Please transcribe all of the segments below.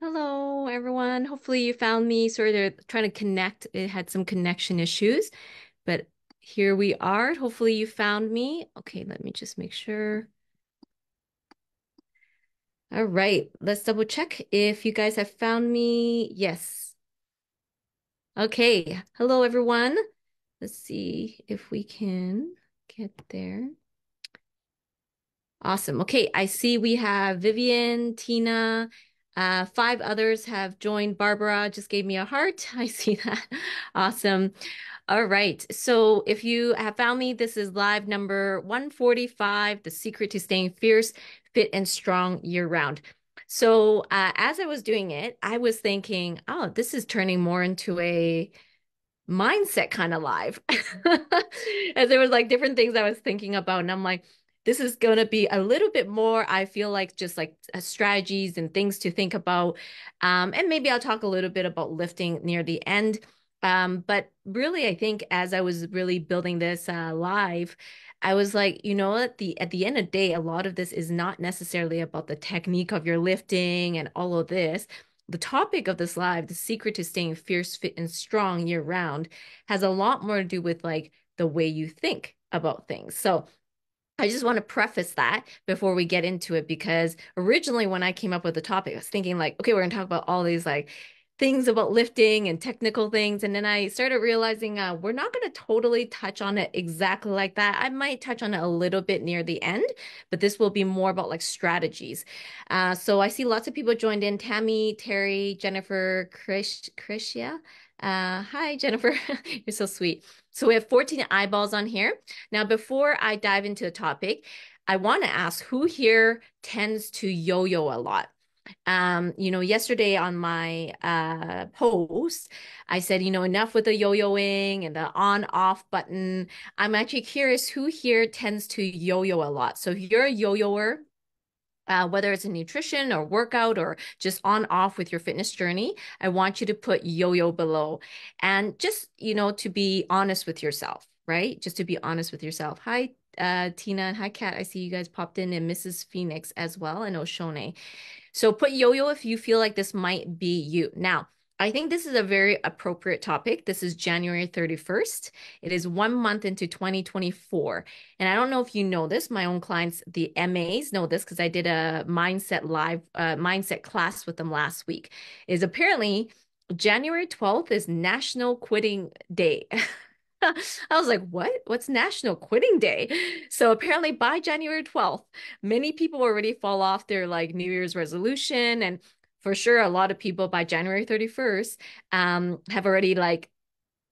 Hello, everyone. Hopefully you found me sort of trying to connect. It had some connection issues, but here we are. Hopefully you found me. Okay, let me just make sure. All right, let's double check if you guys have found me. Yes. Okay. Hello, everyone. Let's see if we can get there. Awesome. Okay, I see we have Vivian, Tina, five others have joined. Barbara just gave me a heart. I see that. Awesome. All right. So if you have found me, this is live number 145, The Secret to Staying Fierce, Fit, and Strong Year Round. So as I was doing it, I was thinking, oh, this is turning more into a mindset kind of live. As there was like different things I was thinking about, and I'm like, this is gonna be a little bit more, I feel like just like strategies and things to think about. And maybe I'll talk a little bit about lifting near the end. But really, I think as I was really building this live, I was like, at the end of the day, a lot of this is not necessarily about the technique of your lifting and all of this. The topic of this live, the secret to staying fierce, fit, and strong year round, has a lot more to do with like the way you think about things. So I just want to preface that before we get into it, because originally when I came up with the topic, I was thinking like, okay, we're going to talk about all these like things about lifting and technical things. And then I started realizing we're not going to totally touch on it exactly like that. I might touch on it a little bit near the end, but this will be more about like strategies. So I see lots of people joined in. Tammy, Terry, Jennifer, Krishia. Hi, Jennifer. You're so sweet. So we have 14 eyeballs on here. Now, before I dive into the topic, I want to ask who here tends to yo-yo a lot? Yesterday on my post, I said, enough with the yo-yoing and the on-off button. I'm actually curious who here tends to yo-yo a lot. So if you're a yo-yoer, whether it's a nutrition or workout or just on off with your fitness journey, I want you to put yo-yo below. And just, to be honest with yourself, right? Just to be honest with yourself. Hi, Tina, and hi, Kat. I see you guys popped in, and Mrs. Phoenix as well, and Oshone. So put yo-yo if you feel like this might be you. Now, I think this is a very appropriate topic. This is January 31st. It is 1 month into 2024. And I don't know if you know this, my own clients, the MAs know this because I did a mindset class with them last week. Is apparently January 12th is National Quitting Day. I was like, what? What's National Quitting Day? So apparently by January 12th, many people already fall off their like New Year's resolution. And for sure, a lot of people by January 31st have already like,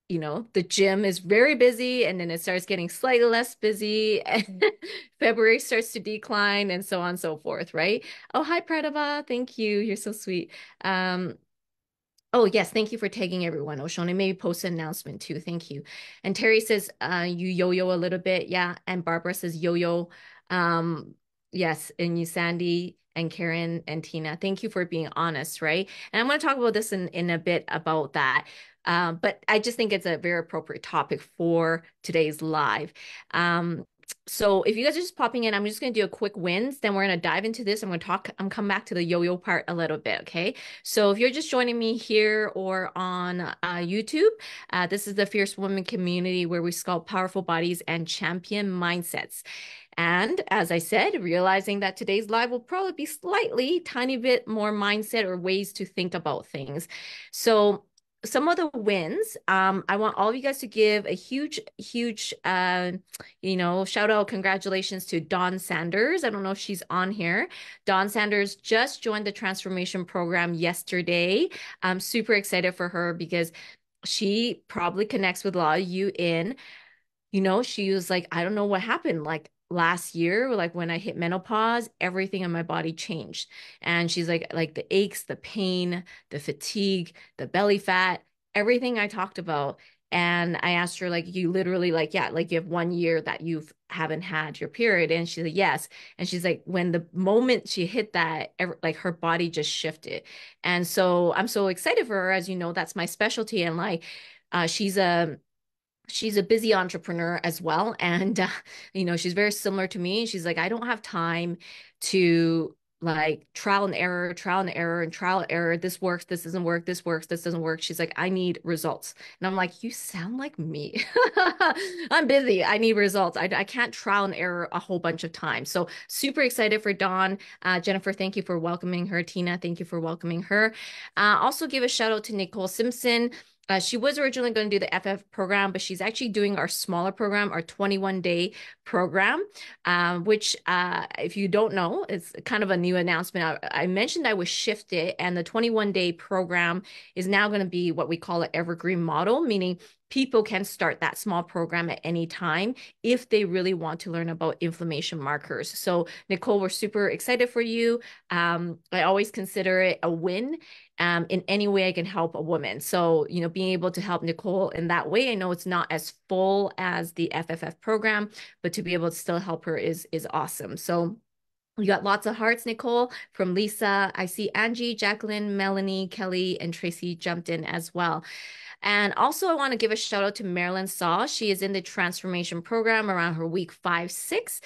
the gym is very busy and then it starts getting slightly less busy. And February starts to decline and so on and so forth, right? Oh, hi, Pradava. Thank you. You're so sweet. Oh, yes. Thank you for tagging everyone. Oshone, maybe post an announcement too. Thank you. And Terry says, you yo-yo a little bit. Yeah. And Barbara says yo-yo. Um, yes. And you, Sandy and Karen and Tina, thank you for being honest, right? And I'm going to talk about this in a bit about that. But I just think it's a very appropriate topic for today's live. So if you guys are just popping in, I'm just going to do a quick wins. Then we're going to dive into this. I'm come back to the yo-yo part a little bit. Okay. So if you're just joining me here or on YouTube, this is the Fierce Woman community where we sculpt powerful bodies and champion mindsets. And as I said, realizing that today's live will probably be slightly, tiny bit more mindset or ways to think about things. So some of the wins, I want all of you guys to give a huge, shout out, congratulations to Dawn Sanders. I don't know if she's on here. Dawn Sanders just joined the transformation program yesterday. I'm super excited for her because she probably connects with a lot of you she was like, I don't know what happened. Like last year, like when I hit menopause, everything in my body changed. And she's like the aches, the pain, the fatigue, the belly fat, everything I talked about. And I asked her, like, you literally, like, yeah, like you have 1 year that you haven't had your period. And she's like, yes. And she's like, when the moment she hit that, like her body just shifted. And so I'm so excited for her. As you know, that's my specialty. And like, she's a busy entrepreneur as well. And, she's very similar to me. She's like, I don't have time to like trial and error, and trial and error. This works, this doesn't work, this works, this doesn't work. She's like, I need results. And I'm like, you sound like me. I'm busy. I need results. I can't trial and error a whole bunch of times. So super excited for Dawn. Jennifer, thank you for welcoming her. Tina, thank you for welcoming her. Also give a shout out to Nicole Simpson. She was originally going to do the FF program, but she's actually doing our smaller program, our 21-day program, which, if you don't know, it's kind of a new announcement. I mentioned I would shift it, and the 21-day program is now going to be what we call an evergreen model, meaning people can start that small program at any time if they really want to learn about inflammation markers. So, Nicole, we're super excited for you. I always consider it a win in any way I can help a woman. So, being able to help Nicole in that way, I know it's not as full as the FFF program, but to be able to still help her is awesome. So you got lots of hearts, Nicole, from Lisa. I see Angie, Jacqueline, Melanie, Kelly, and Tracy jumped in as well. And also, I want to give a shout out to Marilyn Saw. She is in the transformation program around her week 5, 6.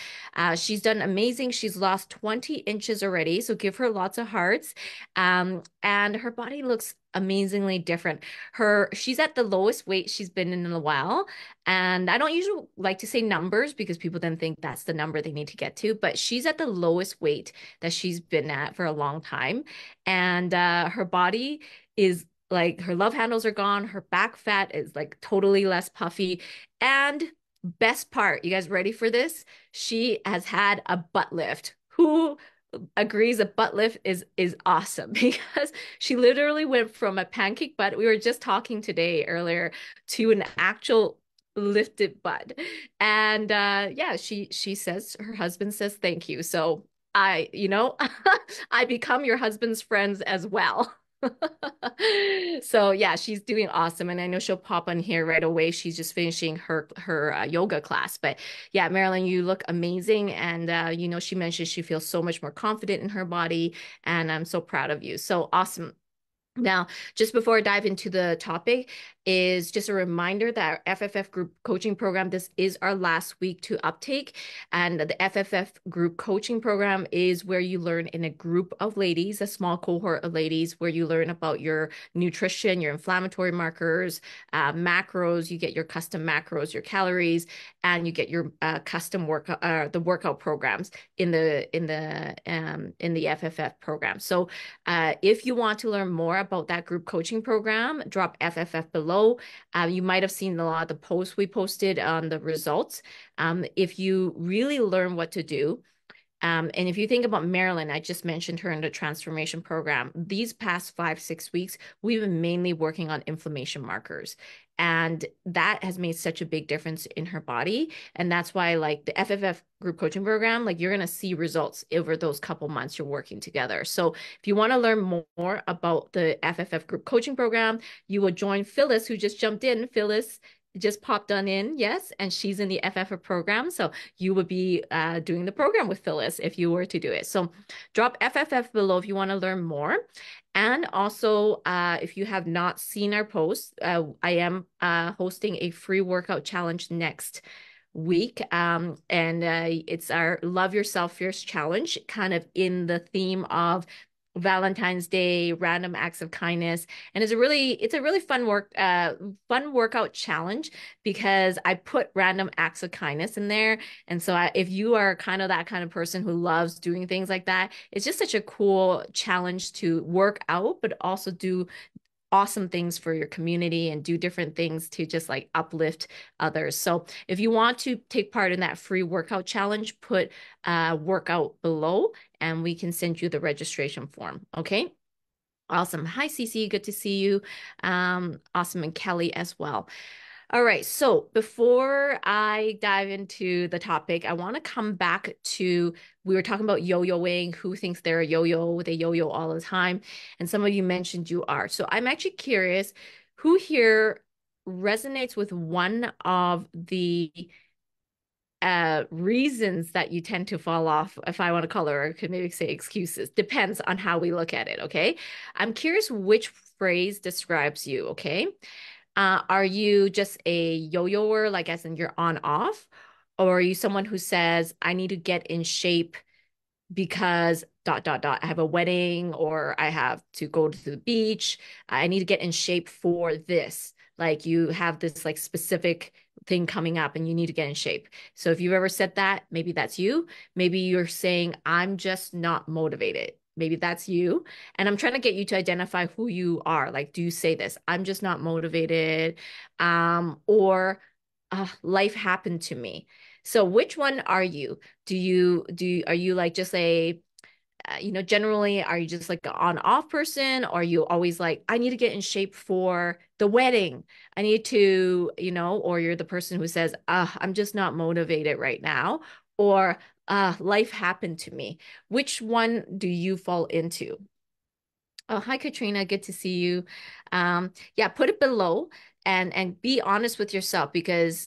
She's done amazing. She's lost 20 inches already. So give her lots of hearts. And her body looks amazingly different. She's at the lowest weight she's been in a while. And I don't usually like to say numbers because people then think that's the number they need to get to, but she's at the lowest weight that she's been at for a long time. And her body is like her love handles are gone. Her back fat is like totally less puffy. And best part, you guys ready for this? She has had a butt lift. Who agrees a butt lift is awesome because she literally went from a pancake butt. We were just talking today earlier to an actual lifted butt. And yeah, she says her husband says thank you. So I become your husband's friends as well. So yeah, she's doing awesome, and I know she'll pop on here right away. She's just finishing her yoga class, but yeah, Marilyn, you look amazing, and she mentioned she feels so much more confident in her body, and I'm so proud of you. So awesome. Now, just before I dive into the topic, is just a reminder that our FFF group coaching program, this is our last week to uptake. And the FFF group coaching program is where you learn in a group of ladies, a small cohort of ladies, where you learn about your nutrition, your inflammatory markers, macros, you get your custom macros, your calories, and you get your custom the workout programs in the FFF program. So if you want to learn more about that group coaching program, drop FFF below. You might have seen a lot of the posts we posted on the results. If you really learn what to do, and if you think about Marilyn, I just mentioned her in the transformation program. These past 5, 6 weeks, we've been mainly working on inflammation markers. And that has made such a big difference in her body. And that's why, like the FFF group coaching program, like you're going to see results over those couple months you're working together. So if you want to learn more about the FFF group coaching program, you will join Phyllis, who just jumped in. Phyllis just popped on in, yes, and she's in the FFF program. So you would be doing the program with Phyllis if you were to do it. So drop FFF below if you want to learn more. And also, if you have not seen our posts, I am hosting a free workout challenge next week. And it's our Love Yourself Fierce challenge, kind of in the theme of Valentine's Day, random acts of kindness. And it's a really fun workout challenge because I put random acts of kindness in there. And so if you are kind of that kind of person who loves doing things like that, it's just such a cool challenge to work out, but also do awesome things for your community and do different things to just like uplift others. So if you want to take part in that free workout challenge, put workout below and we can send you the registration form. Okay. Awesome. Hi, Cece. Good to see you. Awesome. And Kelly as well. All right. So before I dive into the topic, I want to come back to we were talking about yo-yoing, who thinks they're a yo-yo, they yo-yo all the time. And some of you mentioned you are. So I'm actually curious who here resonates with one of the reasons that you tend to fall off, if I want to call it, or I could maybe say excuses. Depends on how we look at it. Okay. I'm curious which phrase describes you. Okay. Are you just a yo-yoer, like as in you're on off? Or are you someone who says, I need to get in shape because dot dot dot, I have a wedding or I have to go to the beach. I need to get in shape for this. Like you have this like specific thing coming up and you need to get in shape. So if you've ever said that, maybe that's you. Maybe you're saying, I'm just not motivated. Maybe that's you. And I'm trying to get you to identify who you are. Like, do you say this? I'm just not motivated. Or life happened to me. So which one are you? Are you like just a generally, are you just like an on-off person? Or are you always like, I need to get in shape for the wedding. I need to, or you're the person who says, I'm just not motivated right now. Or life happened to me. Which one do you fall into? Oh, hi, Katrina. Good to see you. Yeah, put it below and be honest with yourself because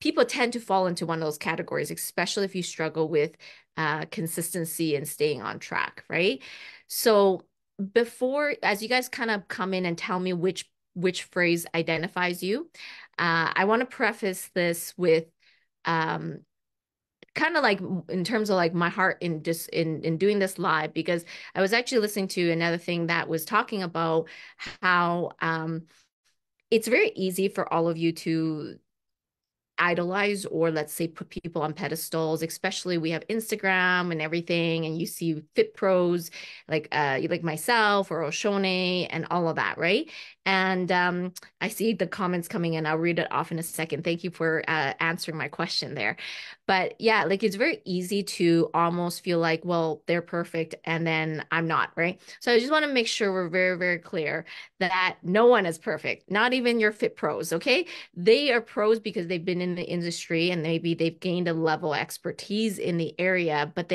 people tend to fall into one of those categories, especially if you struggle with consistency and staying on track, right? So as you guys kind of come in and tell me which phrase identifies you, I want to preface this with um, kind of like in terms of like my heart in just in doing this live because I was actually listening to another thing that was talking about how it's very easy for all of you to idolize or let's say put people on pedestals, especially we have Instagram and everything and you see fit pros like myself or Oshone and all of that, right? And I see the comments coming in. I'll read it off in a second. Thank you for answering my question there. But yeah, like it's very easy to almost feel like, well, they're perfect and then I'm not, right? So I just want to make sure we're very, very clear that no one is perfect, not even your fit pros, okay? They are pros because they've been in the industry and maybe they've gained a level of expertise in the area, but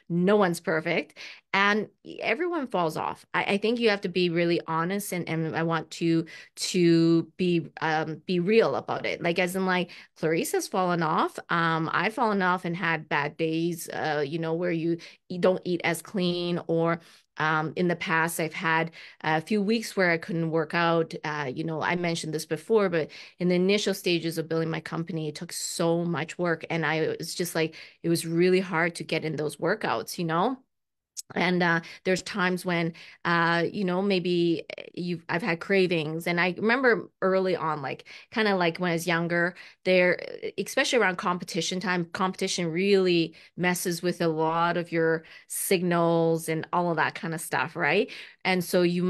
no one's perfect and everyone falls off. I think you have to be really honest and I want to be real about it. Like as in like Clarice has fallen off. I've fallen off and had bad days, where you don't eat as clean or in the past, I've had a few weeks where I couldn't work out. I mentioned this before, but in the initial stages of building my company, it took so much work. And I was just like, it was really hard to get in those workouts. And there's times when maybe I've had cravings and I remember early on like kind of like when I was younger there, especially around competition time, competition really messes with a lot of your signals and all of that kind of stuff, right? And so you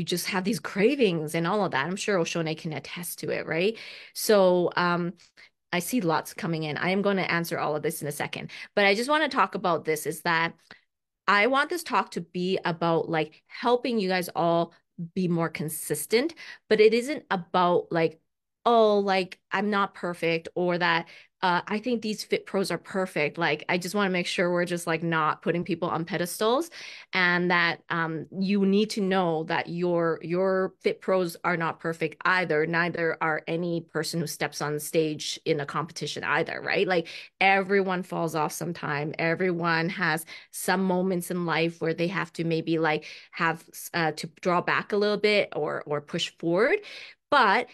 just have these cravings and all of that. I'm sure Oshone can attest to it, right? So I see lots coming in. I am going to answer all of this in a second, but I just want to talk about this is that I want this talk to be about like helping you guys all be more consistent, but it isn't about like, oh, like I'm not perfect or that I think these fit pros are perfect. Like I just want to make sure we're just like not putting people on pedestals and that you need to know that your fit pros are not perfect either. Neither are any person who steps on stage in a competition either, right? Like everyone falls off sometime. Everyone has some moments in life where they have to maybe like have to draw back a little bit or push forward. But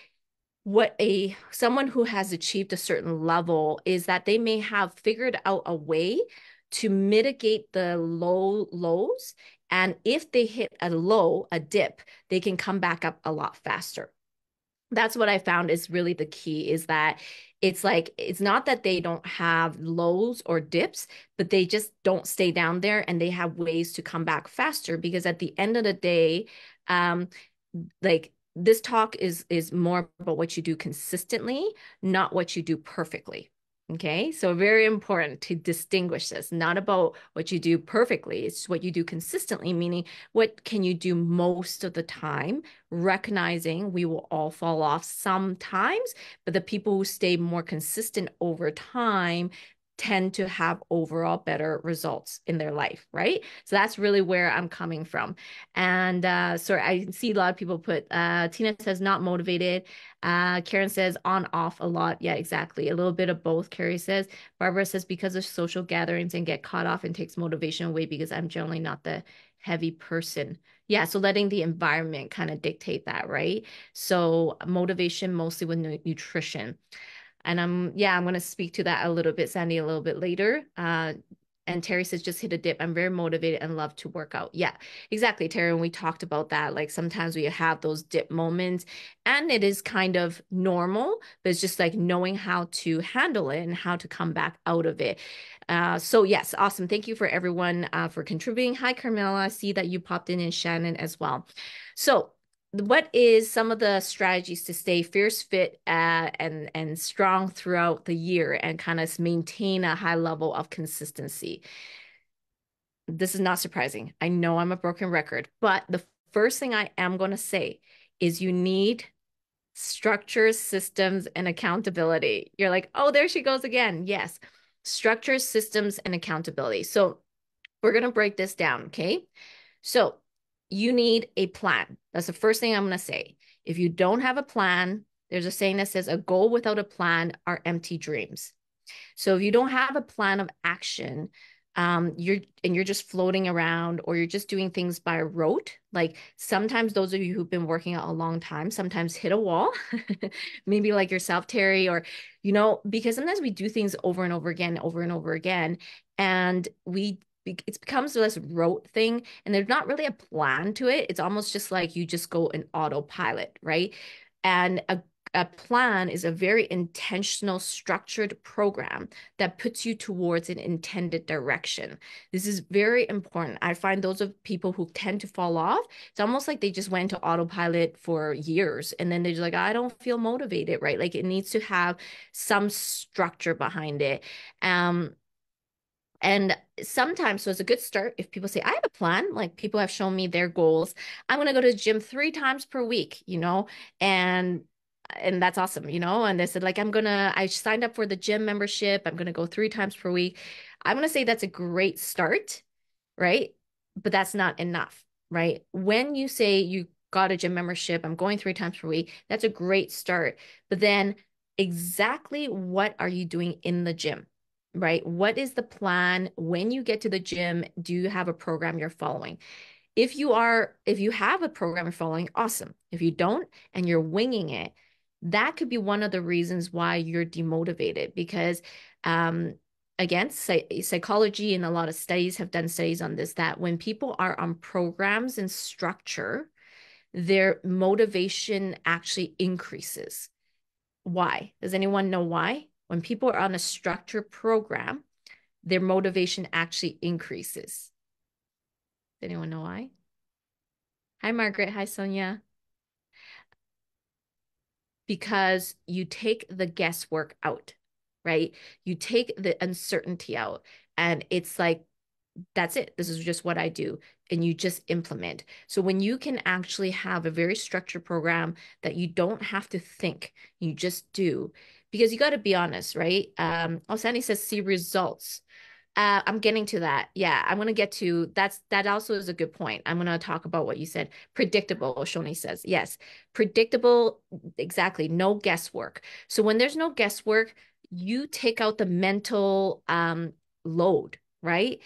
what a someone who has achieved a certain level is that they may have figured out a way to mitigate the lows. And if they hit a low, a dip, they can come back up a lot faster. That's what I found is really the key is that it's like it's not that they don't have lows or dips, but they just don't stay down there and they have ways to come back faster because at the end of the day, um, like this talk is more about what you do consistently, not what you do perfectly. Okay, so very important to distinguish this, not about what you do perfectly, it's what you do consistently, meaning what can you do most of the time, recognizing we will all fall off sometimes, but the people who stay more consistent over time tend to have overall better results in their life, right? So that's really where I'm coming from. And so I see a lot of people put, Tina says not motivated. Karen says on off a lot. Yeah, exactly. A little bit of both. Carrie says, Barbara says because of social gatherings and get caught off and takes motivation away because I'm generally not the heavy person. Yeah, so letting the environment kind of dictate that, right? So motivation mostly with nutrition. And I'm going to speak to that a little bit, Sandy, a little bit later. And Terry says, just hit a dip. I'm very motivated and love to work out. Yeah, exactly, Terry. And we talked about that. Like sometimes we have those dip moments and it is kind of normal, but it's just like knowing how to handle it and how to come back out of it. So yes, awesome. Thank you for everyone for contributing. Hi, Carmela. I see that you popped in and Shannon as well. So what is some of the strategies to stay fierce fit and strong throughout the year and kind of maintain a high level of consistency? This is not surprising. I know I'm a broken record, but the first thing I am going to say is you need structures, systems, and accountability. You're like, oh, there she goes again. Yes, structures, systems, and accountability. So we're going to break this down, okay? So you need a plan. That's the first thing I'm going to say. If you don't have a plan, there's a saying that says a goal without a plan are empty dreams. So if you don't have a plan of action, you're just floating around or you're just doing things by rote. Like sometimes those of you who've been working out a long time sometimes hit a wall, maybe like yourself, Terry, or because sometimes we do things over and over again, over and over again, and it becomes this rote thing and there's not really a plan to it. It's almost just like you just go in autopilot, right? And a plan is a very intentional, structured program that puts you towards an intended direction. This is very important. I find those of people who tend to fall off, it's almost like they just went to autopilot for years and then they're just like, I don't feel motivated, right? Like it needs to have some structure behind it. And sometimes, so it's a good start if people say, I have a plan, like people have shown me their goals. I'm going to go to the gym 3 times per week, and that's awesome, and they said like I signed up for the gym membership. I'm going to go 3 times per week. I'm going to say that's a great start, right? But that's not enough, right? When you say you got a gym membership, I'm going 3 times per week, that's a great start. But then exactly what are you doing in the gym? Right? What is the plan when you get to the gym? Do you have a program you're following? If you have a program you're following, awesome. If you don't and you're winging it, that could be one of the reasons why you're demotivated because again, psychology and a lot of studies have done studies on this, that when people are on programs and structure, their motivation actually increases. Why? Does anyone know why? When people are on a structured program, their motivation actually increases. Does anyone know why? Hi, Margaret. Hi, Sonia. Because you take the guesswork out, right? You take the uncertainty out, and it's like, that's it. This is just what I do. And you just implement. So when you can actually have a very structured program that you don't have to think, you just do, because you got to be honest, right? Oh, Sandy says, see results. I'm getting to that. Yeah, I'm gonna get to that also is a good point. I'm gonna talk about what you said. Predictable, Shoni says. Yes, predictable, exactly. No guesswork. So when there's no guesswork, you take out the mental load, right?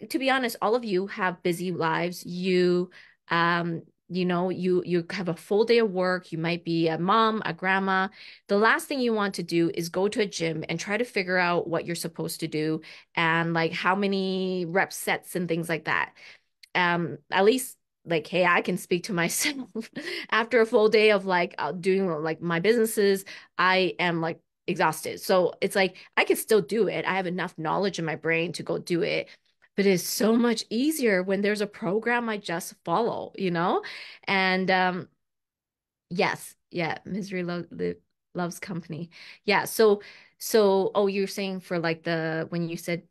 To be honest, all of you have busy lives. You have a full day of work. You might be a mom, a grandma. The last thing you want to do is go to a gym and try to figure out what you're supposed to do and like how many rep sets and things like that. At least like, hey, I can speak to myself after a full day of like doing like my businesses. I am like exhausted. So it's like I can still do it. I have enough knowledge in my brain to go do it. But it's so much easier when there's a program I just follow, And yes, yeah, loves company. Yeah, so oh, you're saying for like the when you said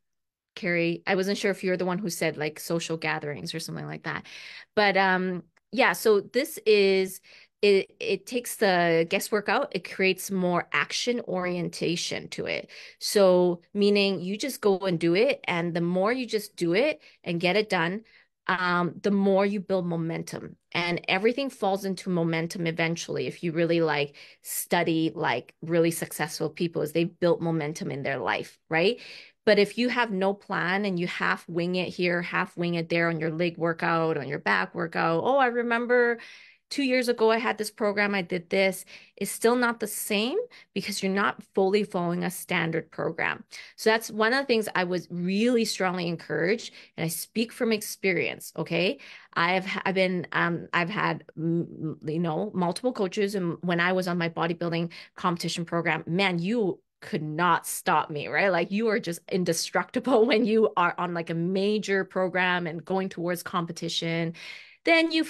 Carrie, I wasn't sure if you're the one who said like social gatherings or something like that. But yeah, so this is it takes the guesswork out, it creates more action orientation to it. So meaning you just go and do it, and the more you just do it and get it done, the more you build momentum. And everything falls into momentum eventually if you really like study like really successful people as they've built momentum in their life, right? But if you have no plan and you half wing it here, half wing it there on your leg workout, on your back workout, oh, I remember 2 years ago, I had this program, I did this, is still not the same because you're not fully following a standard program. So that's one of the things I was really strongly encouraged, and I speak from experience, okay? I've had multiple coaches, and when I was on my bodybuilding competition program, man, you could not stop me, right? Like you are just indestructible when you are on like a major program and going towards competition. Then you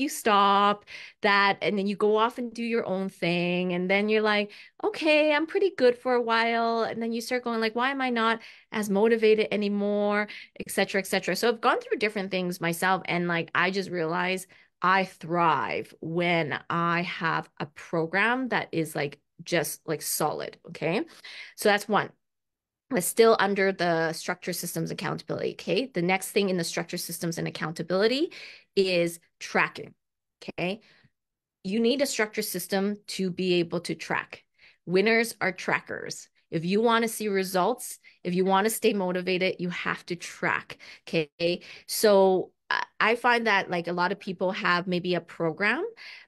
stop that and then you go off and do your own thing. And then you're like, okay, I'm pretty good for a while. And then you start going like, why am I not as motivated anymore, et cetera, et cetera. So I've gone through different things myself. And like, I just realized I thrive when I have a program that is like just like solid. Okay. So that's one. But still under the structure systems accountability. Okay. The next thing in the structure systems and accountability is tracking. Okay. You need a structure system to be able to track. Winners are trackers. If you want to see results, if you want to stay motivated, you have to track. Okay. So I find that like a lot of people have maybe a program,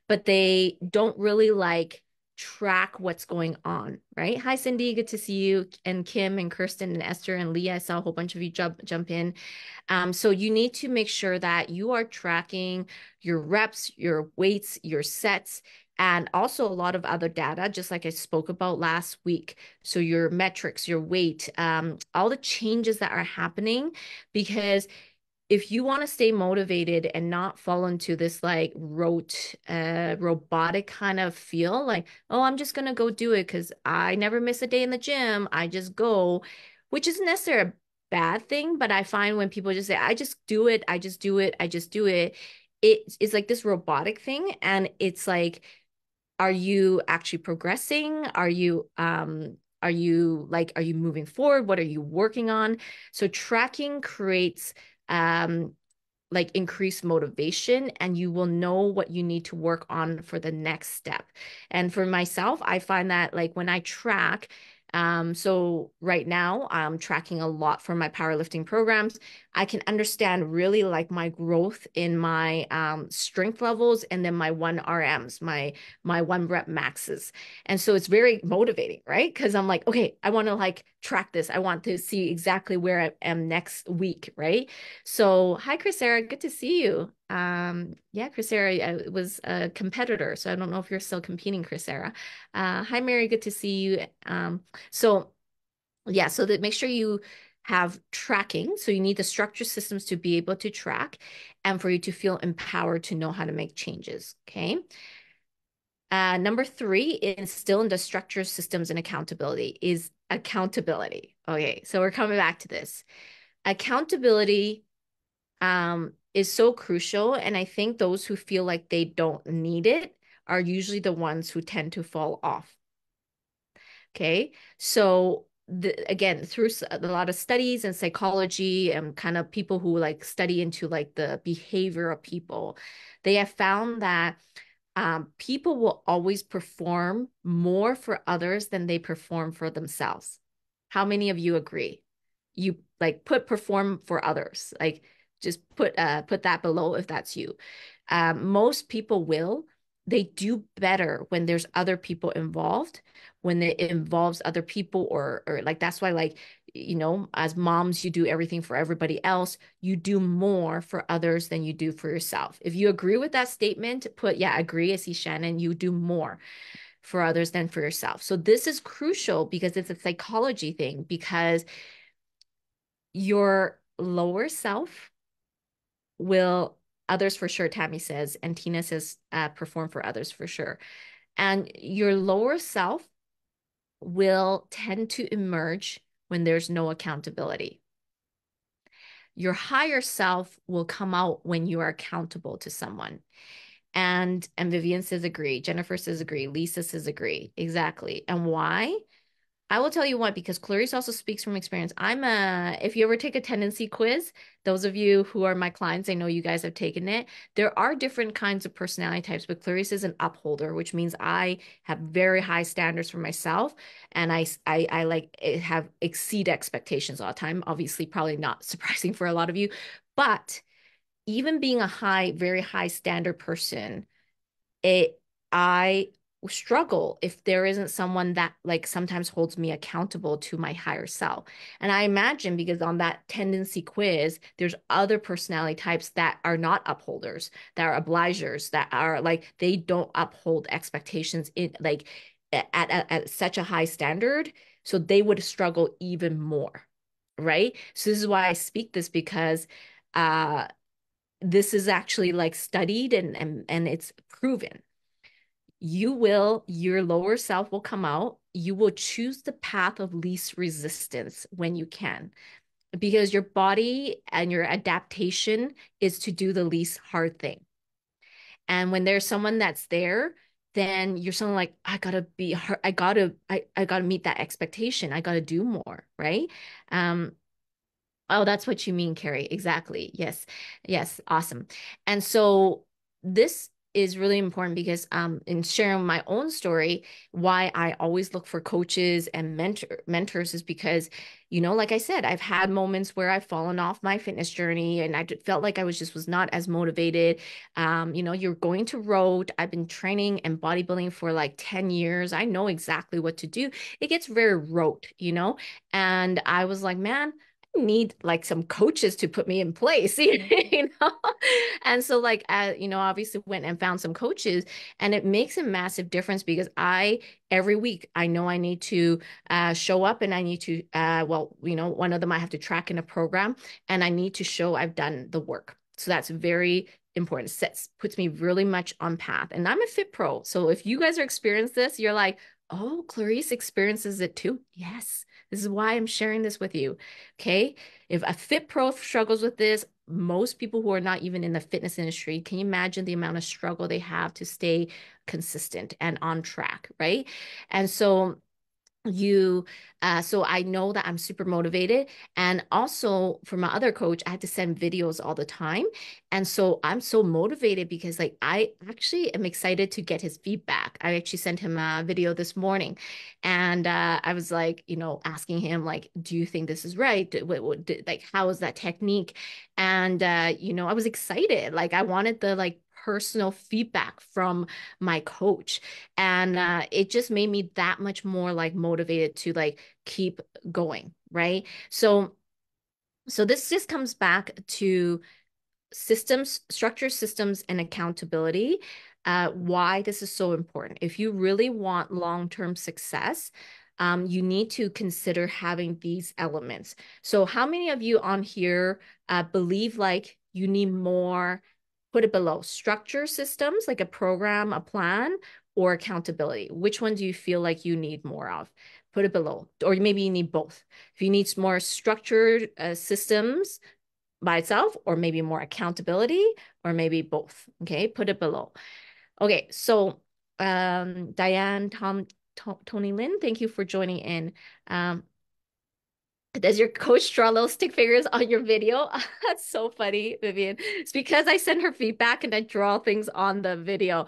but they don't really like track what's going on, right? Hi, Cindy. Good to see you. And Kim and Kirsten and Esther and Leah. I saw a whole bunch of you jump in. So you need to make sure that you are tracking your reps, your weights, your sets, and also a lot of other data, just like I spoke about last week. So your metrics, your weight, all the changes that are happening, because if you want to stay motivated and not fall into this like robotic kind of feel, like, oh, I'm just gonna go do it because I never miss a day in the gym. I just go, which isn't necessarily a bad thing, but I find when people just say, I just do it, I just do it, I just do it, it's like this robotic thing. And it's like, are you actually progressing? Are you moving forward? What are you working on? So tracking creates um like increased motivation, and you will know what you need to work on for the next step. And for myself, I find that like when I track, so right now I'm tracking a lot for my powerlifting programs. I can understand really like my growth in my strength levels and then my 1 RMs, my 1 rep maxes. And so it's very motivating, right? Because I'm like, okay, I want to like track this. I want to see exactly where I am next week, right? So, hi, Chris Sarah. Good to see you. Yeah, Chris Sarah, I was a competitor, so I don't know if you're still competing, Chris Sarah. Hi, Mary. Good to see you. So yeah, so that make sure you have tracking. So you need the structure systems to be able to track and for you to feel empowered to know how to make changes. Okay. Number three is still in the structure systems and accountability is accountability. Okay. So we're coming back to this. Accountability is so crucial. And I think those who feel like they don't need it are usually the ones who tend to fall off. Okay. So again, through a lot of studies and psychology and kind of people who like study into like the behavior of people, they have found that people will always perform more for others than they perform for themselves. How many of you agree? You like put perform for others, like just put that below if that's you. Most people will. They do better when there's other people involved, when it involves other people, or like that's why like as moms you do everything for everybody else. You do more for others than you do for yourself. If you agree with that statement, put yeah, agree. I see Shannon. You do more for others than for yourself. So this is crucial because it's a psychology thing, because your lower self will, others for sure, Tammy says, and Tina says, perform for others for sure. And your lower self will tend to emerge when there's no accountability. Your higher self will come out when you are accountable to someone. And Vivian says agree. Jennifer says agree. Lisa says agree. Exactly. And why? I will tell you what, because Clarice also speaks from experience. If you ever take a tendency quiz, those of you who are my clients, I know you guys have taken it. There are different kinds of personality types, but Clarice is an upholder, which means I have very high standards for myself. And I like have exceed expectations all the time. Obviously, probably not surprising for a lot of you, but even being a very high standard person, it I struggle if there isn't someone that like sometimes holds me accountable to my higher self. And I imagine because on that tendency quiz, there's other personality types that are not upholders, that are obligers, that are like they don't uphold expectations in like at such a high standard. So they would struggle even more, right? So this is why I speak this because uh this is actually like studied and it's proven. Your lower self will come out. You will choose the path of least resistance when you can, because your body and your adaptation is to do the least hard thing. And when there's someone that's there, then you're someone like, I gotta be hard, I gotta meet that expectation. I gotta do more, right? Um, Oh, that's what you mean, Carrie. Exactly. Yes. Yes. Awesome. And so this is really important because in sharing my own story, why I always look for coaches and mentors is because, like I said, I've had moments where I've fallen off my fitness journey and felt like I was not as motivated. You're going to road. I've been training and bodybuilding for like 10 years. I know exactly what to do. It gets very rote. And I was like, man, need like some coaches to put me in place, you know? And so like obviously went and found some coaches, and it makes a massive difference because every week I know I need to show up, and I need to one of them I have to track in a program, and I need to show I've done the work. So that's very important. Puts me really much on path. And I'm a fit pro. So if you guys are experiencing this, you're like, oh, Clarice experiences it too. Yes. This is why I'm sharing this with you. Okay. If a fit pro struggles with this, most people who are not even in the fitness industry, can you imagine the amount of struggle they have to stay consistent and on track, right? And so I know that I'm super motivated. And also for my other coach, I had to send videos all the time. And so I'm so motivated because like I actually am excited to get his feedback. I actually sent him a video this morning, and I was like, asking him like, do you think this is right? Like, how is that technique? And I was excited. Like I wanted the like personal feedback from my coach. And it just made me that much more like motivated to like keep going, right? So this just comes back to systems, structure systems, and accountability. Why this is so important. If you really want long-term success, you need to consider having these elements. So, how many of you on here believe like you need more? Put it below structure systems, like a program, a plan, or accountability. Which one do you feel like you need more of? Put it below, or maybe you need both. If you need more structured systems, by itself, or maybe more accountability, or maybe both. Okay, put it below. Okay, so Diane, Tony Lynn, thank you for joining in. Um, does your coach draw little stick figures on your video? That's so funny, Vivian. It's because I send her feedback and I draw things on the video.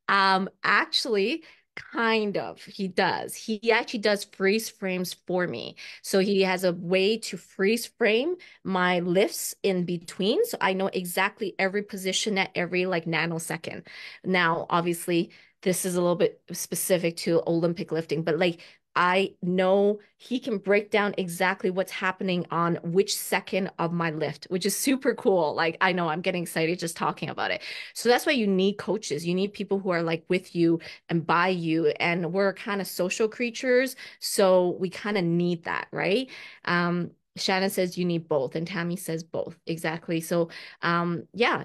Actually, kind of. He does. He actually does freeze frames for me. So he has a way to freeze frame my lifts in between. So I know exactly every position at every like nanosecond. Now, obviously, this is a little bit specific to Olympic lifting, but like I know he can break down exactly what's happening on which second of my lift, which is super cool. Like, I know I'm getting excited just talking about it. So that's why you need coaches. You need people who are like with you and by you. And we're kind of social creatures. So we kind of need that, right? Shannon says you need both, and Tammy says both. Exactly. So, yeah,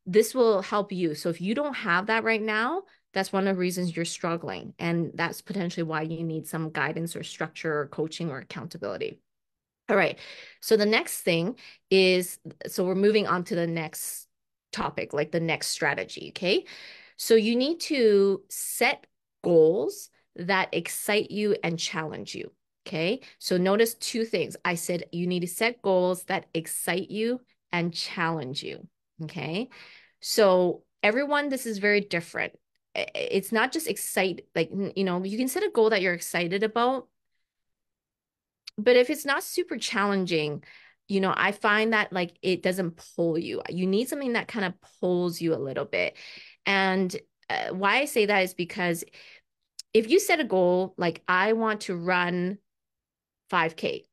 this will help you. So if you don't have that right now, that's one of the reasons you're struggling. And that's potentially why you need some guidance or structure or coaching or accountability. All right. So the next thing is, so we're moving on to the next topic, like the next strategy. Okay. So you need to set goals that excite you and challenge you. Okay. So notice two things. I said you need to set goals that excite you and challenge you. Okay. So everyone, this is very different. It's not just excite, like, you can set a goal that you're excited about, but if it's not super challenging, I find that like it doesn't pull you. You need something that kind of pulls you a little bit. And why I say that is because if you set a goal, like I want to run 5K,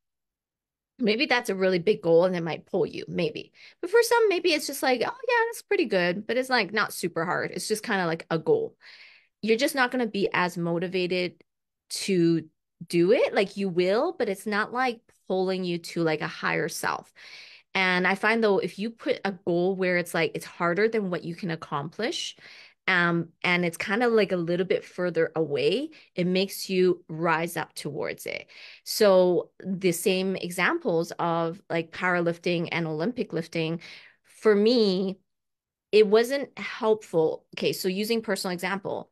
maybe that's a really big goal and it might pull you, maybe. But for some, maybe it's just like, oh yeah, that's pretty good, but it's like not super hard. It's just kind of like a goal. You're just not going to be as motivated to do it. Like you will, but it's not like pulling you to like a higher self. And I find though, if you put a goal where it's like it's harder than what you can accomplish, and it's kind of like a little bit further away, it makes you rise up towards it. So the same examples of like powerlifting and Olympic lifting, for me, it wasn't helpful. Okay, so using personal example,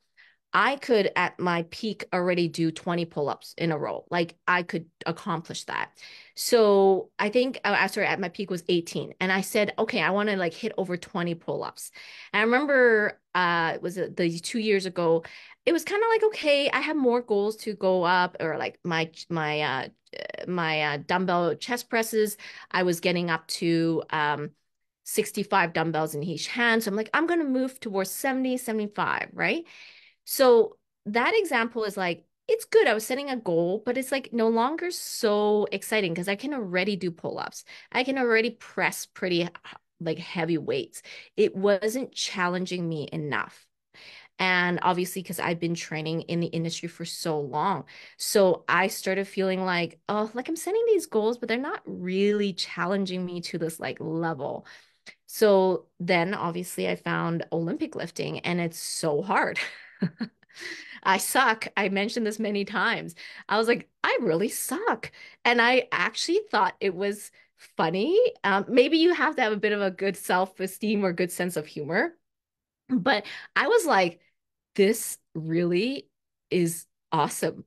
I could at my peak already do 20 pull-ups in a row. Like I could accomplish that. So I think sorry, at my peak was 18. And I said, okay, I want to like hit over 20 pull-ups. And I remember was it the 2 years ago, it was kind of like, okay, I have more goals to go up, or like my dumbbell chest presses, I was getting up to 65 dumbbells in each hand. So I'm like, I'm gonna move towards 70, 75, right? So that example is like, it's good. I was setting a goal, but it's like no longer so exciting because I can already do pull-ups. I can already press pretty like heavy weights. It wasn't challenging me enough. And obviously, because I've been training in the industry for so long. So I started feeling like, oh, like I'm setting these goals, but they're not really challenging me to this like level. So then obviously I found Olympic lifting and it's so hard. I suck. I mentioned this many times. I was like, I really suck. And I actually thought it was funny. Maybe you have to have a bit of a good self-esteem or good sense of humor. But I was like, this really is awesome.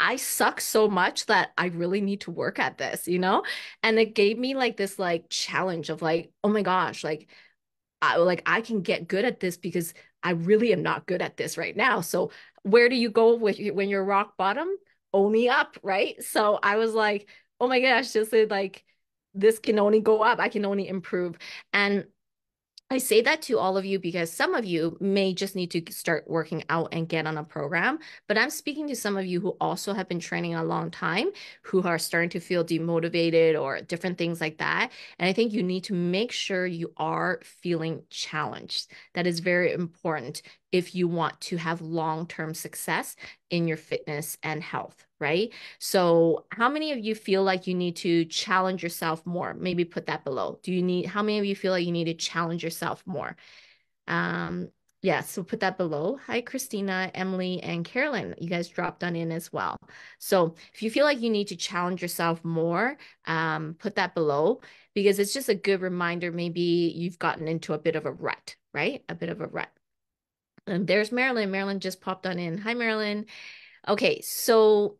I suck so much that I really need to work at this, you know? And it gave me like this like challenge of like, oh my gosh, I can get good at this because I really am not good at this right now. So where do you go with when you're rock bottom? Only up, right? So I was like, oh my gosh, just like this can only go up. I can only improve. And I say that to all of you because some of you may just need to start working out and get on a program. But I'm speaking to some of you who also have been training a long time, who are starting to feel demotivated or different things like that. And I think you need to make sure you are feeling challenged. That is very important if you want to have long-term success in your fitness and health, right? So, how many of you feel like you need to challenge yourself more? Maybe put that below. How many of you feel like you need to challenge yourself more? Um, yeah, so put that below. Hi, Christina, Emily, and Carolyn. You guys dropped on in as well. So, if you feel like you need to challenge yourself more, put that below because it's just a good reminder. Maybe you've gotten into a bit of a rut, right? A bit of a rut. And there's Marilyn. Marilyn just popped on in. Hi, Marilyn. Okay, so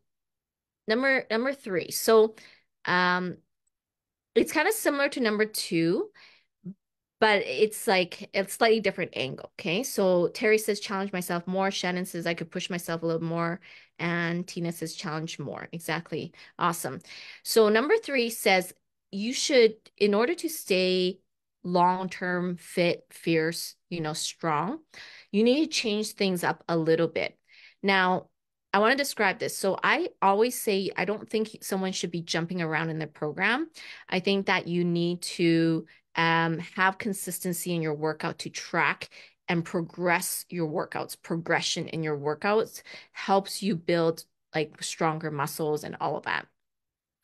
number three. So um it's kind of similar to number two, but it's like a slightly different angle. Okay. So Terry says challenge myself more. Shannon says I could push myself a little more. And Tina says challenge more. Exactly. Awesome. So number three says you should, in order to stay long-term fit, fierce, strong, you need to change things up a little bit. Now, I want to describe this. So I always say I don't think someone should be jumping around in the program. I think that you need to have consistency in your workout to track and progress your workouts. Progression in your workouts helps you build like stronger muscles and all of that.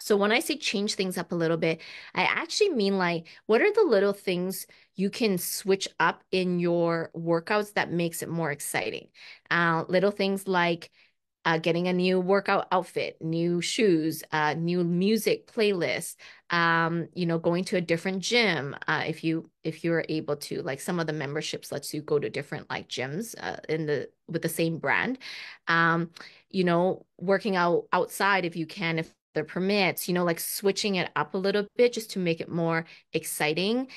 So when I say change things up a little bit, I actually mean like, what are the little things you can switch up in your workouts that makes it more exciting? Little things like getting a new workout outfit, new shoes, new music playlist, going to a different gym if you're able to. Like some of the memberships lets you go to different like gyms with the same brand. Um, working out outside if you can, if the permits, like switching it up a little bit just to make it more exciting.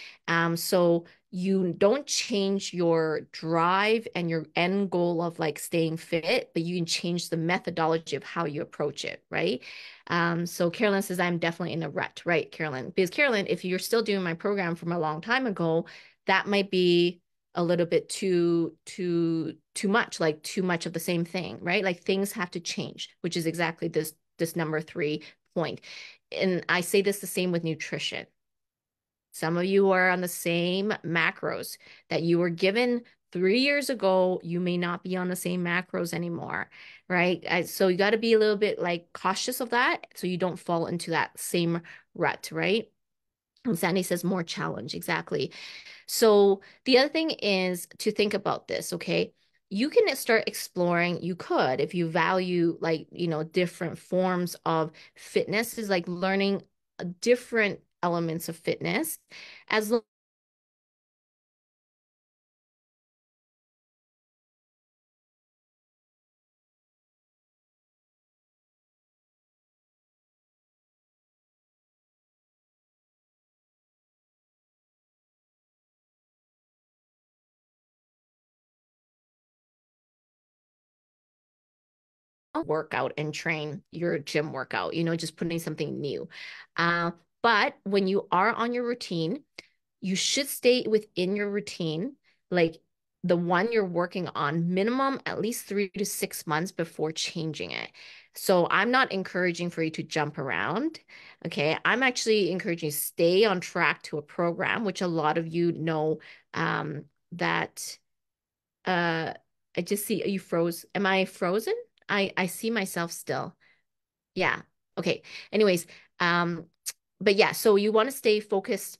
So you don't change your drive and your end goal of like staying fit, but you can change the methodology of how you approach it, right? So Carolyn says, I'm definitely in a rut, right, Carolyn? Because Carolyn, if you're still doing my program from a long time ago, that might be a little bit too much, like too much of the same thing, right? Like things have to change, which is exactly this number three point. And I say this the same with nutrition. Some of you are on the same macros that you were given 3 years ago. You may not be on the same macros anymore, right? So you got to be a little bit like cautious of that so you don't fall into that same rut, right? And Sandy says more challenge, exactly. So the other thing is to think about this, okay? You can start exploring, you could, if you value like, different forms of fitness, is like learning different elements of fitness as workout and train your gym workout, just putting something new. Uh, but when you are on your routine, you should stay within your routine, like the one you're working on, minimum at least 3 to 6 months before changing it. So I'm not encouraging for you to jump around. Okay. I'm actually encouraging you to stay on track to a program, which a lot of you know that uh I just see you froze. Am I frozen? I see myself still. Yeah. Okay. Anyways, um, but yeah, so you want to stay focused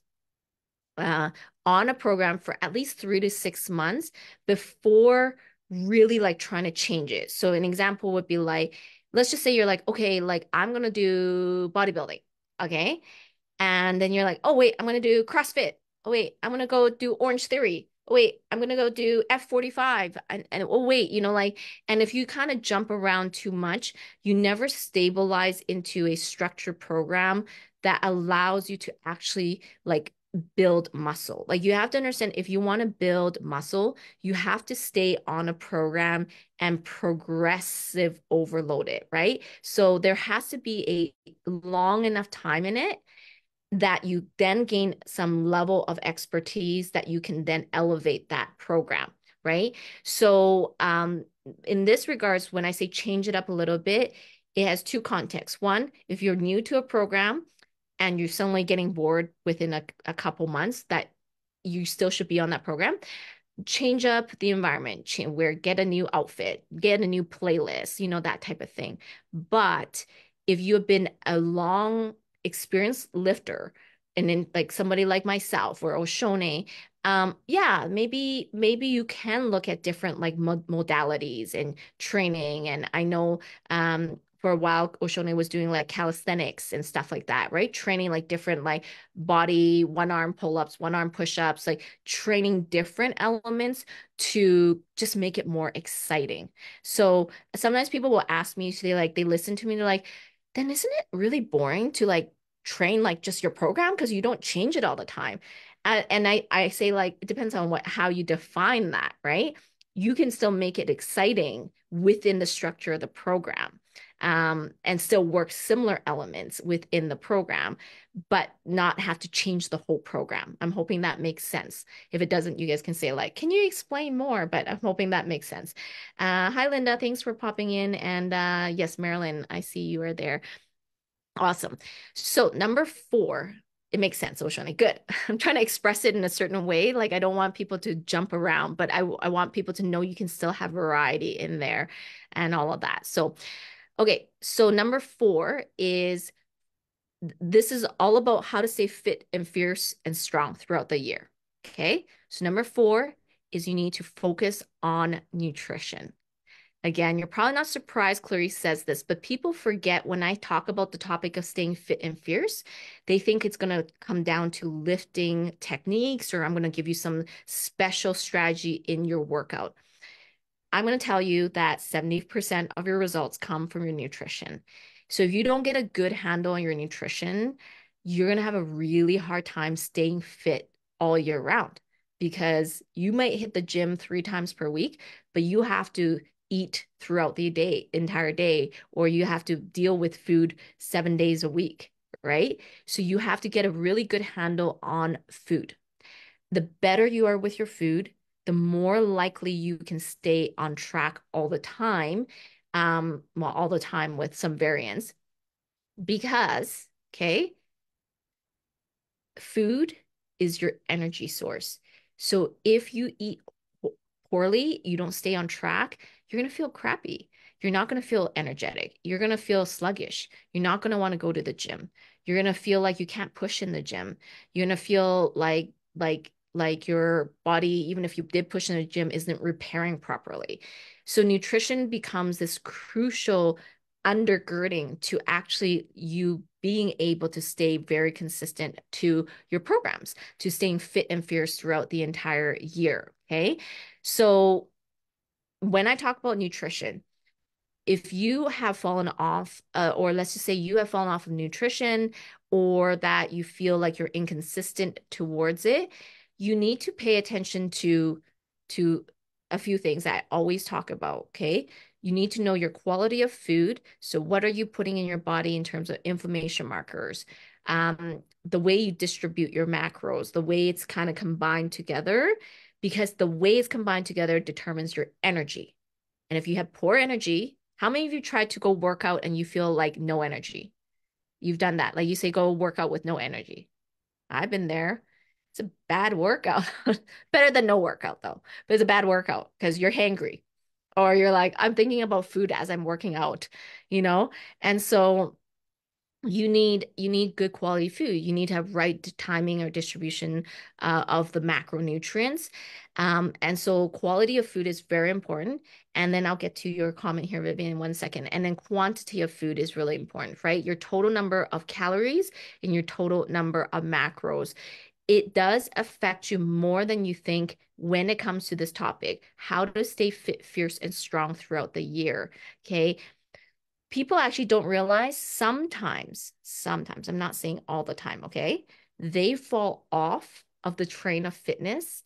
uh, on a program for at least 3 to 6 months before really like trying to change it. So an example would be like, let's just say you're like, okay, like I'm gonna do bodybuilding. Okay. And then you're like, oh, wait, I'm going to do CrossFit. Oh, wait, I'm going to go do Orange Theory. Oh, wait, I'm going to go do F45. And oh, wait, like, and if you kind of jump around too much, you never stabilize into a structured program that allows you to actually like build muscle. Like you have to understand if you want to build muscle, you have to stay on a program and progressive overload it, right? So there has to be a long enough time in it that you then gain some level of expertise that you can then elevate that program, right? So, in this regards, when I say change it up a little bit, it has two contexts. One, if you're new to a program and you're suddenly getting bored within a couple months, that you still should be on that program. Change up the environment, where get a new outfit, get a new playlist, that type of thing. But if you have been a long experienced lifter, and then like somebody like myself or Oshone, yeah, maybe you can look at different like modalities and training. And I know for a while Oshone was doing like calisthenics and stuff like that, right? Training like different like body, one arm pull-ups, one arm push-ups, like training different elements to just make it more exciting. So sometimes people will ask me, so they listen to me, they're like, then isn't it really boring to like train like just your program because you don't change it all the time? And I say like it depends on how you define that, right? You can still make it exciting within the structure of the program, and still work similar elements within the program, but not have to change the whole program. I'm hoping that makes sense. If it doesn't, you guys can say like, can you explain more? But I'm hoping that makes sense. Hi, Linda. Thanks for popping in. And yes, Marilyn, I see you are there. Awesome. So number four, it makes sense, Oshani. Good. I'm trying to express it in a certain way. Like I don't want people to jump around, but I want people to know you can still have variety in there and all of that. So, okay. So number four is this is all about how to stay fit and fierce and strong throughout the year. Okay. So number four is you need to focus on nutrition. Again, you're probably not surprised Clarice says this, but people forget when I talk about the topic of staying fit and fierce, they think it's going to come down to lifting techniques or I'm going to give you some special strategy in your workout. I'm going to tell you that 70% of your results come from your nutrition. So if you don't get a good handle on your nutrition, you're going to have a really hard time staying fit all year round because you might hit the gym 3 times per week, but you have to eat throughout the entire day, or you have to deal with food 7 days a week, right? So you have to get a really good handle on food. The better you are with your food, the more likely you can stay on track all the time. Well, all the time with some variance because, okay, food is your energy source. So if you eat poorly, you don't stay on track, you're going to feel crappy. You're not going to feel energetic. You're going to feel sluggish. You're not going to want to go to the gym. You're going to feel like you can't push in the gym. You're going to feel like your body, even if you did push in the gym, isn't repairing properly. So nutrition becomes this crucial undergirding to actually you being able to stay very consistent to your programs, to staying fit and fierce throughout the entire year. Okay. So when I talk about nutrition, if you have fallen off, or let's just say you have fallen off of nutrition, or that you feel like you're inconsistent towards it, you need to pay attention to a few things that I always talk about. Okay. You need to know your quality of food. So what are you putting in your body in terms of inflammation markers? The way you distribute your macros, the way it's kind of combined together, because the way it's combined together determines your energy. And if you have poor energy, how many of you tried to go work out and you feel like no energy? You've done that. Like you say, go work out with no energy. I've been there. It's a bad workout. Better than no workout though. But it's a bad workout because you're hangry or you're like, I'm thinking about food as I'm working out, you know? And so you need good quality food. You need to have right timing or distribution of the macronutrients. And so quality of food is very important. And then I'll get to your comment here, Vivian, in 1 second. And then quantity of food is really important, right? Your total number of calories and your total number of macros. It does affect you more than you think when it comes to this topic, how to stay fit, fierce, and strong throughout the year. Okay. People actually don't realize sometimes, I'm not saying all the time, okay? They fall off of the train of fitness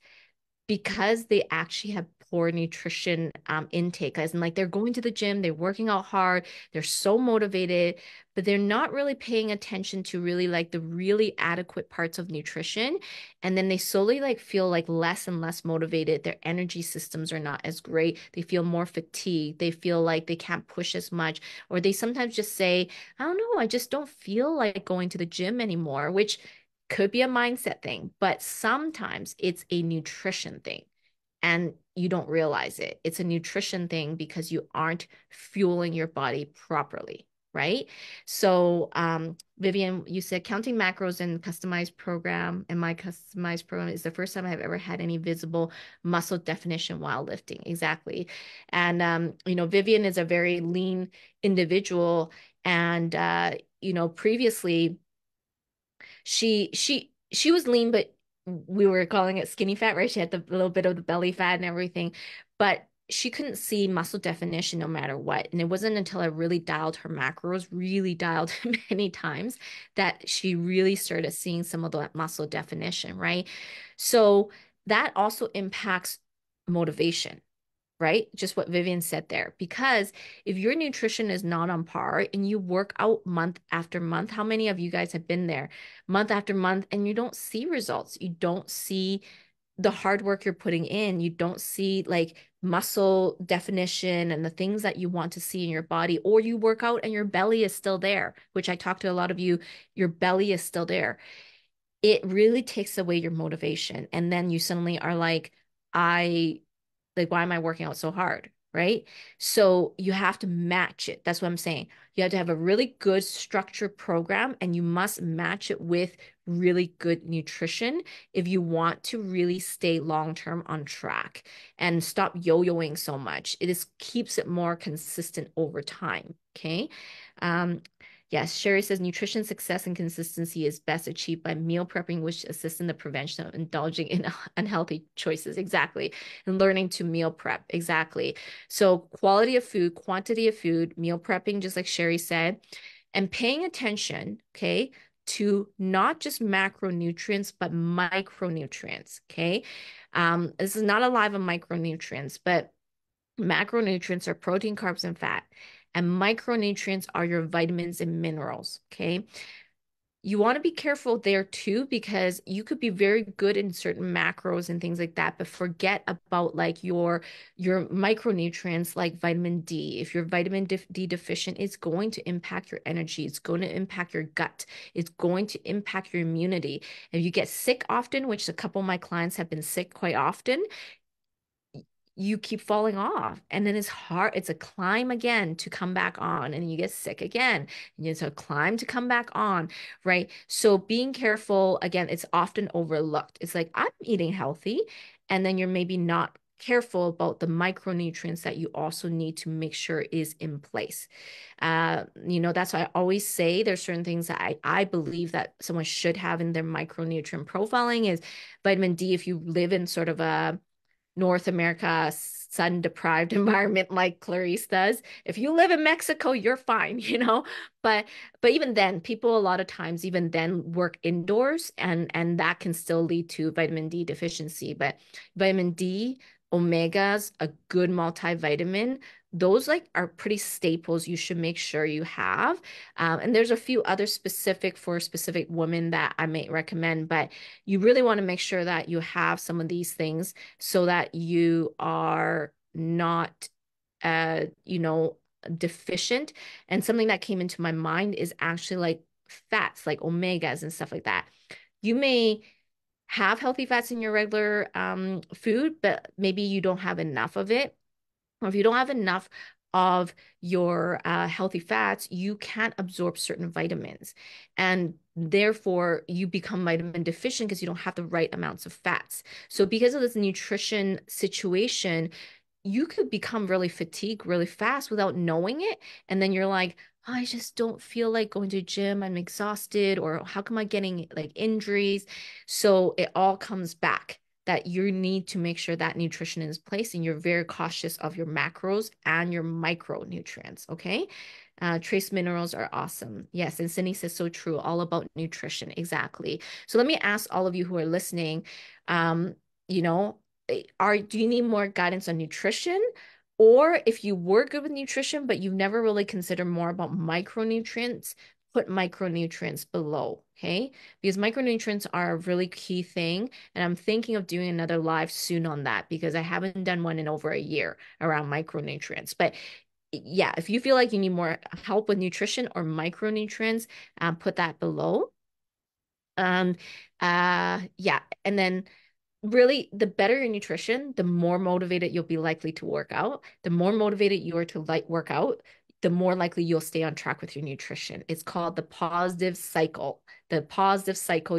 because they actually have poor nutrition intake. As in, like they're going to the gym, they're working out hard, they're so motivated, but they're not really paying attention to really like the really adequate parts of nutrition. And then they slowly like feel like less and less motivated. Their energy systems are not as great. They feel more fatigued. They feel like they can't push as much. Or they sometimes just say, I don't know, I just don't feel like going to the gym anymore, which could be a mindset thing, but sometimes it's a nutrition thing and you don't realize it. It's a nutrition thing because you aren't fueling your body properly, right? So, Vivian, you said counting macros in customized program, and my customized program is the first time I've ever had any visible muscle definition while lifting. Exactly. And, Vivian is a very lean individual. And, previously, she was lean, but we were calling it skinny fat, right? She had the little bit of the belly fat and everything, but she couldn't see muscle definition no matter what. And it wasn't until I really dialed her macros, really dialed many times, that she really started seeing some of the muscle definition, right? So that also impacts motivation, right? Just what Vivian said there. Because if your nutrition is not on par and you work out month after month, how many of you guys have been there month after month and you don't see results? You don't see the hard work you're putting in. You don't see like muscle definition and the things that you want to see in your body, or you work out and your belly is still there, which I talk to a lot of you, your belly is still there. It really takes away your motivation. And then you suddenly are I like, why am I working out so hard? Right. So you have to match it. That's what I'm saying. You have to have a really good structured program and you must match it with really good nutrition if you want to really stay long term on track and stop yo-yoing so much. It is keeps it more consistent over time. Okay. Um, Yes, Sherry says nutrition success and consistency is best achieved by meal prepping, which assists in the prevention of indulging in unhealthy choices. Exactly. And learning to meal prep. Exactly. So, quality of food, quantity of food, meal prepping, just like Sherry said, and paying attention, okay, to not just macronutrients, but micronutrients. Okay. This is not a live on micronutrients, but macronutrients are protein, carbs, and fat. And micronutrients are your vitamins and minerals. Okay. you want to be careful there too, because you could be very good in certain macros and things like that, but forget about like your micronutrients like vitamin D. If you're D deficient, it's going to impact your energy. It's going to impact your gut. It's going to impact your immunity. If you get sick often, which a couple of my clients have been sick quite often, you keep falling off, and then it's a climb again to come back on, and you get sick again, and it's a climb to come back on, right? So being careful, again, it's often overlooked. It's like, I'm eating healthy, and then you're maybe not careful about the micronutrients that you also need to make sure is in place. That's why I always say there's certain things that I believe that someone should have in their micronutrient profiling is vitamin D. If you live in sort of a North America sun deprived environment like Clarice does. If you live in Mexico, you're fine, But even then, people a lot of times even then work indoors, and that can still lead to vitamin D deficiency. But vitamin D, omegas, a good multivitamin, those like are pretty staples you should make sure you have. And there's a few other specific for specific women that I may recommend, but you really want to make sure that you have some of these things so that you are not, uh, you know, deficient. And something that came into my mind is actually like fats, like omegas and stuff like that. You may have healthy fats in your regular food, but maybe you don't have enough of it. Or if you don't have enough of your healthy fats, you can't absorb certain vitamins. And therefore, you become vitamin deficient because you don't have the right amounts of fats. So, because of this nutrition situation, you could become really fatigued really fast without knowing it. And then you're like, "Oh, I just don't feel like going to the gym. I'm exhausted, or how come I'm getting like injuries?" So it all comes back that you need to make sure that nutrition is placed and you're very cautious of your macros and your micronutrients. Okay. Trace minerals are awesome. Yes. And Cindy says so true. All about nutrition. Exactly. So let me ask all of you who are listening, um, you know, do you need more guidance on nutrition? Or if you were good with nutrition, but you've never really considered more about micronutrients, put micronutrients below, okay? Because micronutrients are a really key thing. And I'm thinking of doing another live soon on that because I haven't done one in over a year around micronutrients. But yeah, if you feel like you need more help with nutrition or micronutrients, put that below. Um, yeah, and then really the better your nutrition, the more motivated you'll be likely to work out. The more motivated you are to like work out, the more likely you'll stay on track with your nutrition. It's called the positive cycle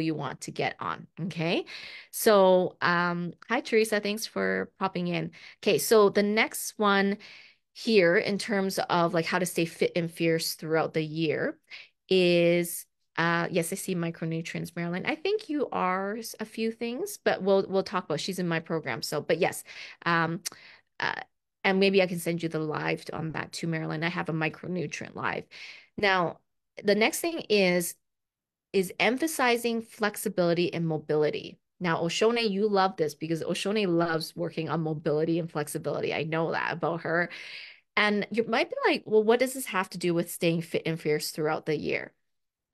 you want to get on. Okay. So, hi Teresa, thanks for popping in. Okay, so the next one here in terms of like how to stay fit and fierce throughout the year is yes, I see micronutrients, Marilyn. I think you are a few things, but we'll talk about she's in my program. So, but yes. Um uh, and maybe I can send you the live on that too, Marilyn. I have a micronutrient live. Now, the next thing is emphasizing flexibility and mobility. Now, Oshone, you love this because Oshone loves working on mobility and flexibility. I know that about her. And you might be like, well, what does this have to do with staying fit and fierce throughout the year?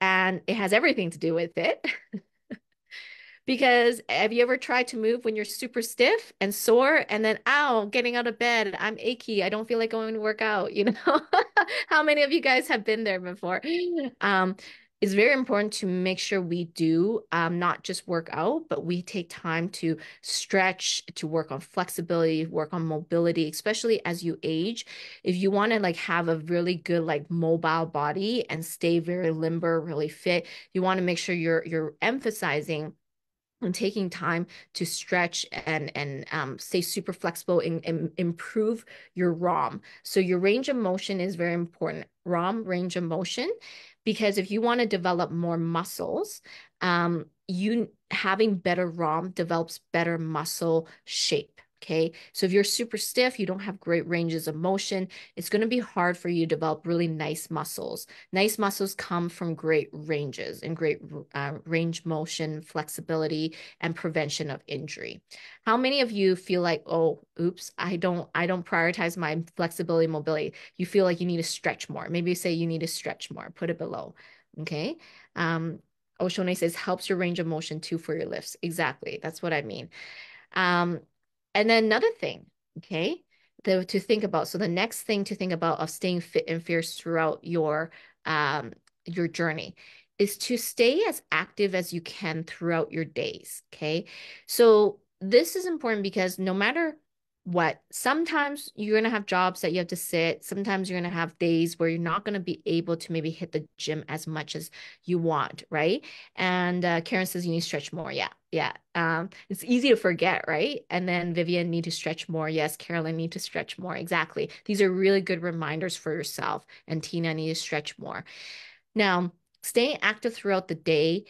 And it has everything to do with it. Because have you ever tried to move when you're super stiff and sore and then, ow, getting out of bed, I'm achy, I don't feel like going to work out, How many of you guys have been there before? Um, it's very important to make sure we do not just work out, but we take time to stretch, to work on flexibility, work on mobility, especially as you age. If you want to like have a really good like mobile body and stay very limber, really fit, you want to make sure you're emphasizing and taking time to stretch and stay super flexible and improve your ROM. So your range of motion is very important. ROM, range of motion, because if you want to develop more muscles, you having better ROM develops better muscle shape. Okay. So if you're super stiff, you don't have great ranges of motion, it's going to be hard for you to develop really nice muscles. Nice muscles come from great ranges and great range motion, flexibility, and prevention of injury. How many of you feel like, oh, oops, I don't prioritize my flexibility and mobility? You feel like you need to stretch more. Maybe you say you need to stretch more, put it below. Okay. Um, Oshone says helps your range of motion too for your lifts. Exactly. That's what I mean. Um, and then another thing, okay, to think about. So the next thing to think about of staying fit and fierce throughout your journey is to stay as active as you can throughout your days. Okay. So this is important because no matter what, sometimes you're going to have jobs that you have to sit. Sometimes you're going to have days where you're not going to be able to maybe hit the gym as much as you want, right? And Karen says you need to stretch more. Yeah, yeah. It's easy to forget, right? And then Vivian need to stretch more. Yes, Carolyn need to stretch more. Exactly. These are really good reminders for yourself. And Tina need to stretch more. Now, staying active throughout the day,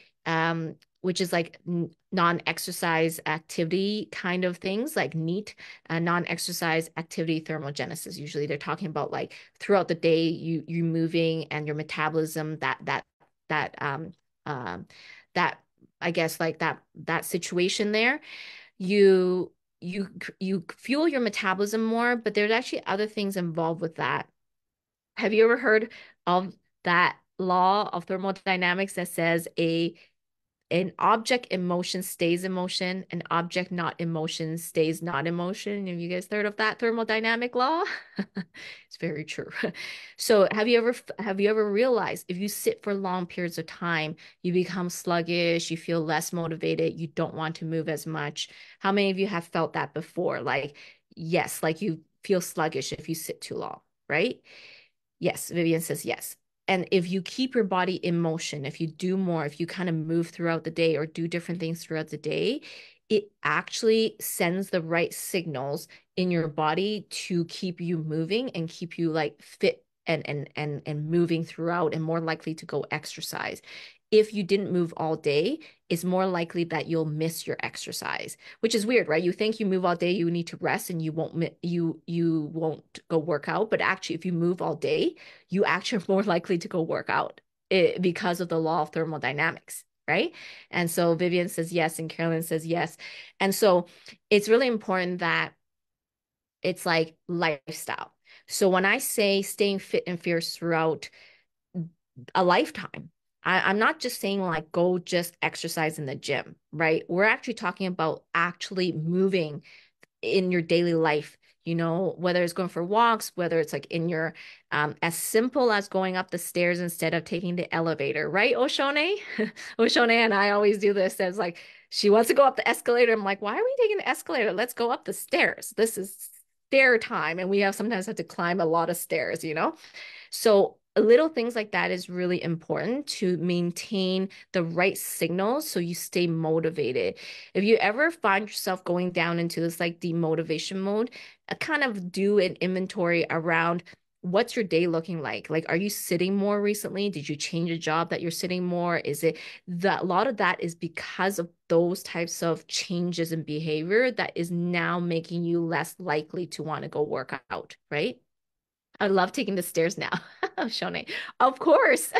which is like non-exercise activity kind of things, like NEAT, non-exercise activity thermogenesis. Usually, they're talking about like throughout the day, you moving and your metabolism. That um that I guess like that situation there. You you fuel your metabolism more, but there's actually other things involved with that. Have you ever heard of that law of thermodynamics that says an object in motion stays in motion, an object not in motion stays not in motion? Have you guys heard of that thermodynamic law? It's very true. So have you ever realized if you sit for long periods of time, you become sluggish, you feel less motivated, you don't want to move as much? How many of you have felt that before? Like, yes, like you feel sluggish if you sit too long, right? Yes, Vivian says yes. And if you keep your body in motion, if you do more, if you kind of move throughout the day or do different things throughout the day, it actually sends the right signals in your body to keep you moving and keep you like fit and moving throughout and more likely to go exercise. If you didn't move all day, it's more likely that you'll miss your exercise, which is weird, right? You think you move all day, you need to rest and you won't go work out, but actually if you move all day, you actually are more likely to go work out because of the law of thermodynamics, right? And so Vivian says yes, and Carolyn says yes. And so it's really important that it's like lifestyle. So when I say staying fit and fierce throughout a lifetime, I'm not just saying like go just exercise in the gym, right? We're actually talking about actually moving in your daily life, whether it's going for walks, whether it's like in your, as simple as going up the stairs instead of taking the elevator, right, Oshone? Oshone and I always do this as like, she wants to go up the escalator. I'm like, why are we taking the escalator? Let's go up the stairs. This is stair time. And we have sometimes have to climb a lot of stairs. So little things like that is really important to maintain the right signals so you stay motivated. If you ever find yourself going down into this like demotivation mode, kind of do an inventory around what's your day looking like? Like, are you sitting more recently? Did you change a job that you're sitting more? Is it that a lot of that is because of those types of changes in behavior that is now making you less likely to want to go work out, right? I love taking the stairs now. Oshone. Of course.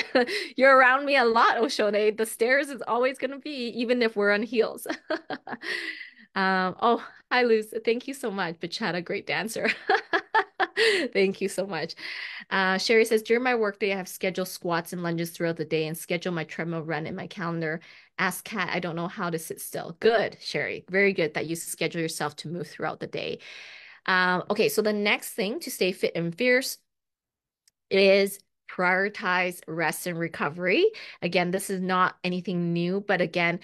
You're around me a lot, Oshone. The stairs is always going to be, even if we're on heels. Oh, hi, Luz. Thank you so much. Bachata, great dancer. Thank you so much. Sherry says, during my workday, I have scheduled squats and lunges throughout the day and schedule my treadmill run in my calendar. Ask Kat, I don't know how to sit still. Good, Sherry. Very good that you schedule yourself to move throughout the day. Okay, so the next thing to stay fit and fierce is prioritize rest and recovery. Again, this is not anything new, but again,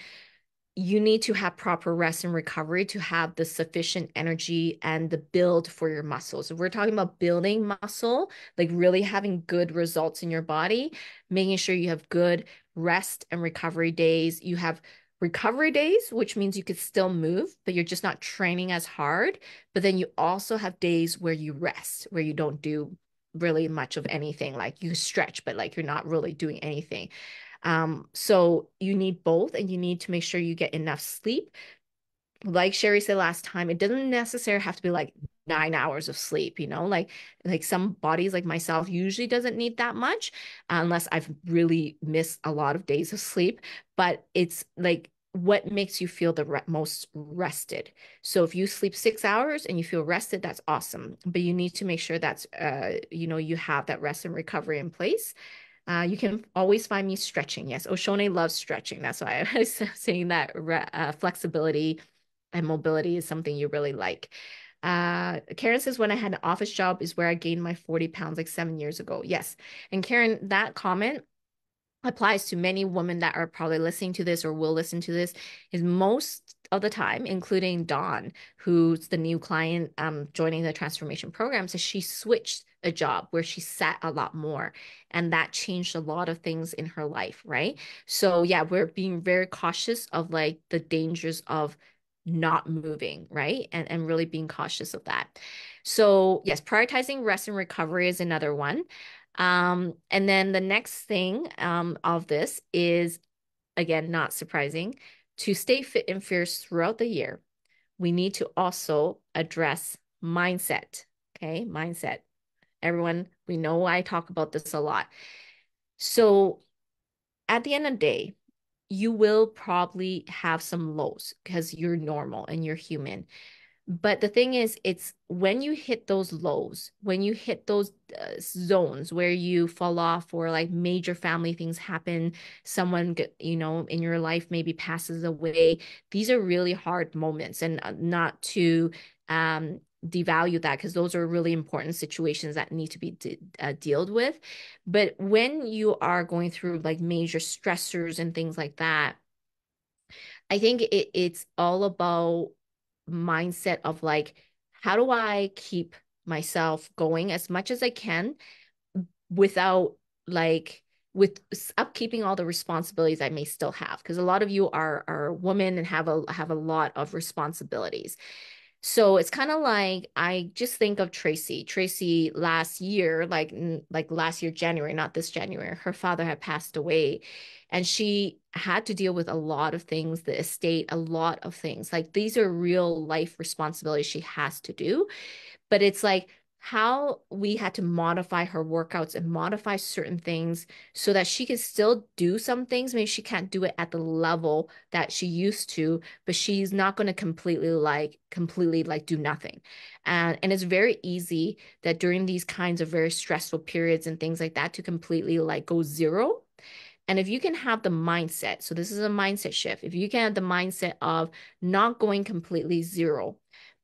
you need to have proper rest and recovery to have the sufficient energy and the build for your muscles. If we're talking about building muscle, like really having good results in your body, making sure you have good rest and recovery days. You have recovery days, which means you could still move, but you're just not training as hard. But then you also have days where you rest, where you don't do really much of anything. Like you stretch, but like you're not really doing anything. So you need both and you need to make sure you get enough sleep. Like Sherry said last time, it doesn't necessarily have to be like 9 hours of sleep, like some bodies like myself usually doesn't need that much unless I've really missed a lot of days of sleep. But it's like what makes you feel the most rested. So if you sleep 6 hours and you feel rested, that's awesome. But you need to make sure that's you have that rest and recovery in place. You can always find me stretching. Yes, Oshone loves stretching. That's why I was saying that flexibility and mobility is something you really like. Karen says, when I had an office job is where I gained my 40 pounds like 7 years ago. Yes. And Karen, that comment applies to many women that are probably listening to this or will listen to this, is most of the time, including Dawn, who's the new client joining the transformation program, so she switched a job where she sat a lot more, and that changed a lot of things in her life, right? So yeah, we're being very cautious of like the dangers of not moving, right? And really being cautious of that. So yes, prioritizing rest and recovery is another one. And then the next thing of this is, again, not surprising, to stay fit and fierce throughout the year, we need to also address mindset. Okay, mindset. Everyone, we know I talk about this a lot. So at the end of the day, you will probably have some lows because you're normal and you're human. But the thing is, it's when you hit those lows, when you hit those zones where you fall off or like major family things happen, someone, in your life maybe passes away. These are really hard moments, and not to devalue that, because those are really important situations that need to be dealt with. But when you are going through like major stressors and things like that, I think it's all about mindset of like, how do I keep myself going as much as I can without like with upkeeping all the responsibilities I may still have, because a lot of you are women and have a lot of responsibilities. So it's kind of like I just think of Tracy. Tracy last year, like last year January, not this January, her father had passed away, and she had to deal with a lot of things, the estate, a lot of things. Like these are real life responsibilities she has to do. But it's like how we had to modify her workouts and modify certain things so that she can still do some things. Maybe she can't do it at the level that she used to, but she's not going to completely like do nothing. And it's very easy that during these kinds of very stressful periods and things like that to completely like go zero. And if you can have the mindset, so this is a mindset shift, if you can have the mindset of not going completely zero,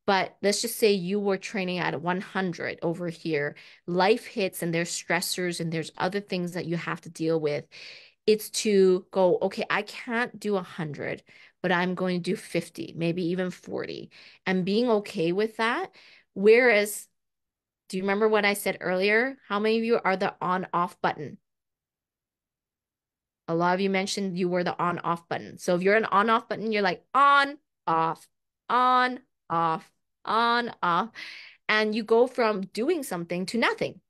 but let's just say you were training at 100 over here, life hits and there's stressors and there's other things that you have to deal with. It's to go, okay, I can't do 100, but I'm going to do 50, maybe even 40, and being okay with that. Whereas, do you remember what I said earlier? How many of you are the on off button? A lot of you mentioned you were the on off button. So if you're an on off button, you're like off, on, off, on, off. And you go from doing something to nothing.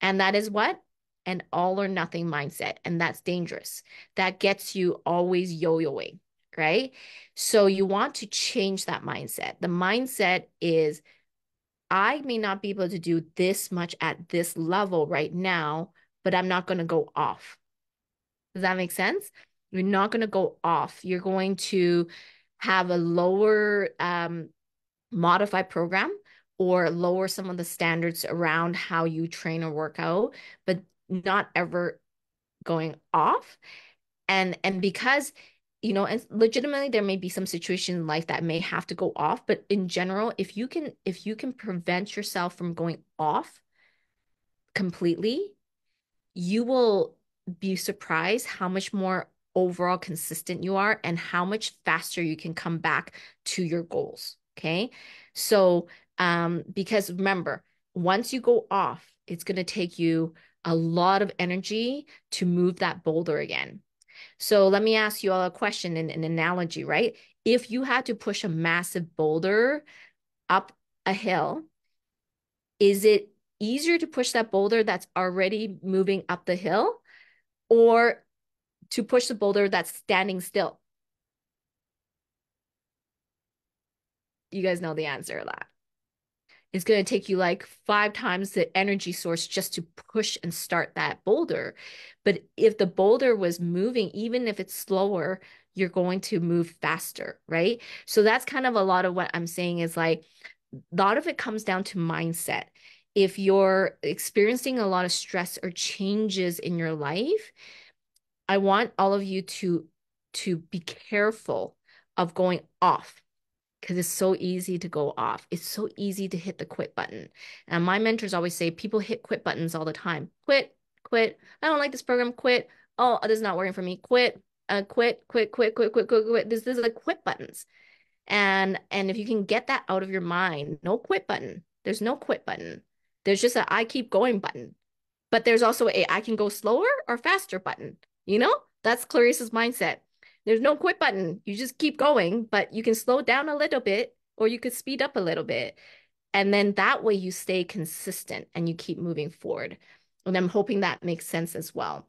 And that is what? An all or nothing mindset. And that's dangerous. That gets you always yo-yoing, right? So you want to change that mindset. The mindset is, I may not be able to do this much at this level right now, but I'm not going to go off. Does that make sense? You're not going to go off. You're going to have a lower modified program or lower some of the standards around how you train or work out, but not ever going off. And because and legitimately there may be some situation in life that may have to go off, but in general, if you can prevent yourself from going off completely, you will be surprised how much more overall consistent you are and how much faster you can come back to your goals. Okay. So, because remember, once you go off, it's going to take you a lot of energy to move that boulder again. So let me ask you all a question, an analogy, right? If you had to push a massive boulder up a hill, is it easier to push that boulder that's already moving up the hill, or to push the boulder that's standing still? You guys know the answer to that. It's going to take you like 5 times the energy source just to push and start that boulder. But if the boulder was moving, even if it's slower, you're going to move faster, right? So that's kind of a lot of what I'm saying is like, a lot of it comes down to mindset. if you're experiencing a lot of stress or changes in your life, I want all of you to be careful of going off because it's so easy to go off. It's so easy to hit the quit button. And my mentors always say people hit quit buttons all the time. Quit, quit. I don't like this program. Quit. Oh, this is not working for me. Quit. Quit, quit, quit, quit, quit, quit, quit. This is like quit buttons. And if you can get that out of your mind, no quit button. There's no quit button. There's just a I keep going button. But there's also a I can go slower or faster button. You know, that's Clarice's mindset. There's no quit button. You just keep going, but you can slow down a little bit or you could speed up a little bit. And then that way you stay consistent and you keep moving forward. And I'm hoping that makes sense as well.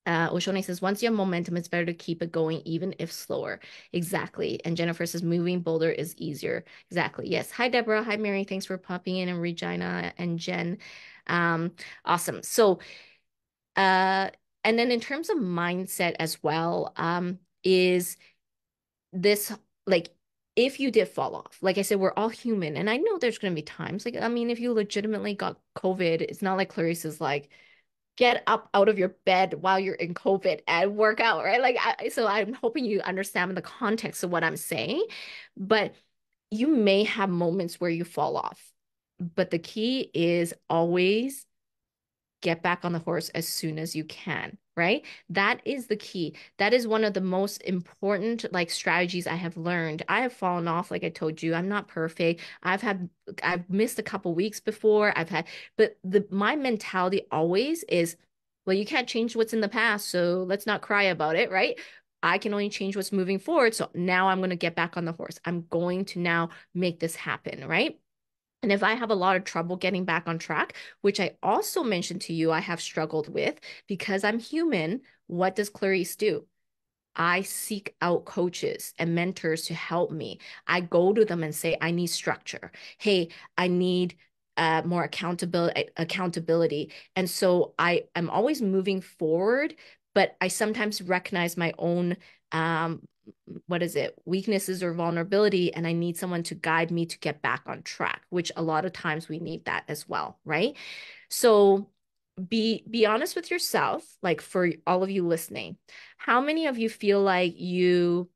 Oshone says, once you have momentum, it's better to keep it going, even if slower. Exactly. And Jennifer says, moving bolder is easier. Exactly. Yes. Hi, Deborah. Hi, Mary. Thanks for popping in, and Regina and Jen. Um, awesome. So, uh, and then in terms of mindset as well, is this like if you did fall off, like I said, we're all human. And I know there's going to be times like, I mean, if you legitimately got COVID, it's not like Clarice is like, get up out of your bed while you're in COVID and work out, right? So I'm hoping you understand the context of what I'm saying, but you may have moments where you fall off. But the key is always get back on the horse as soon as you can, right? That is the key. That is one of the most important like strategies I have learned. I have fallen off, like I told you. I'm not perfect. I've missed a couple weeks before. But my mentality always is, well, you can't change what's in the past, so let's not cry about it, right? I can only change what's moving forward. So now I'm going to get back on the horse. I'm going to now make this happen, right? And if I have a lot of trouble getting back on track, which I also mentioned to you, I have struggled with because I'm human, what does Clarice do? I seek out coaches and mentors to help me. I go to them and say, I need structure. Hey, I need more accountability. And so I am always moving forward, but I sometimes recognize my own what is it, weaknesses or vulnerability, and I need someone to guide me to get back on track, which a lot of times we need that as well, right? So be honest with yourself, like for all of you listening, how many of you feel like you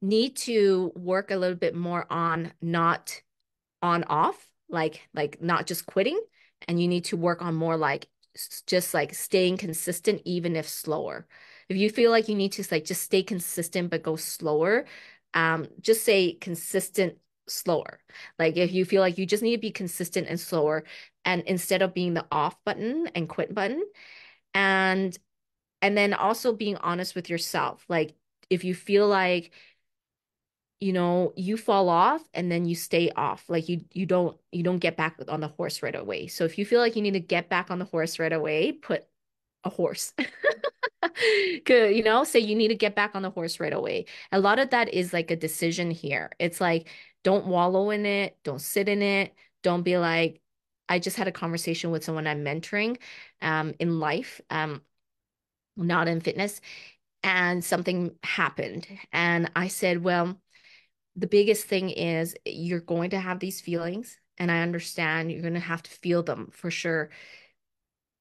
need to work a little bit more on not on off, like not just quitting, and you need to work on more like just like staying consistent even if slower. If you feel like you need to like just stay consistent but go slower, just say consistent slower. Like if you feel like you just need to be consistent and slower, and instead of being the off button and quit button, and and then also being honest with yourself. Like if you feel like you fall off and then you stay off. Like you don't get back on the horse right away. So if you feel like you need to get back on the horse right away, put a horse. Good, say you need to get back on the horse right away. A lot of that is like a decision here. It's like don't wallow in it, don't sit in it, don't be like, I just had a conversation with someone I'm mentoring in life, not in fitness, and something happened. And I said, well, the biggest thing is you're going to have these feelings, and I understand you're going to have to feel them for sure.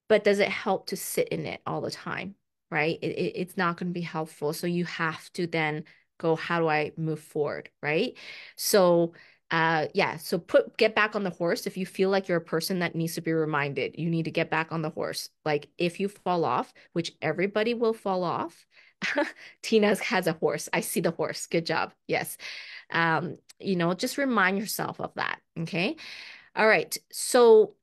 But does it help to sit in it all the time? Right? It's not going to be helpful. So you have to then go, how do I move forward? Right? So, yeah. So get back on the horse. If you feel like you're a person that needs to be reminded, you need to get back on the horse. Like if you fall off, which everybody will fall off. Tina has a horse. I see the horse. Good job. Yes. Just remind yourself of that. Okay. All right. So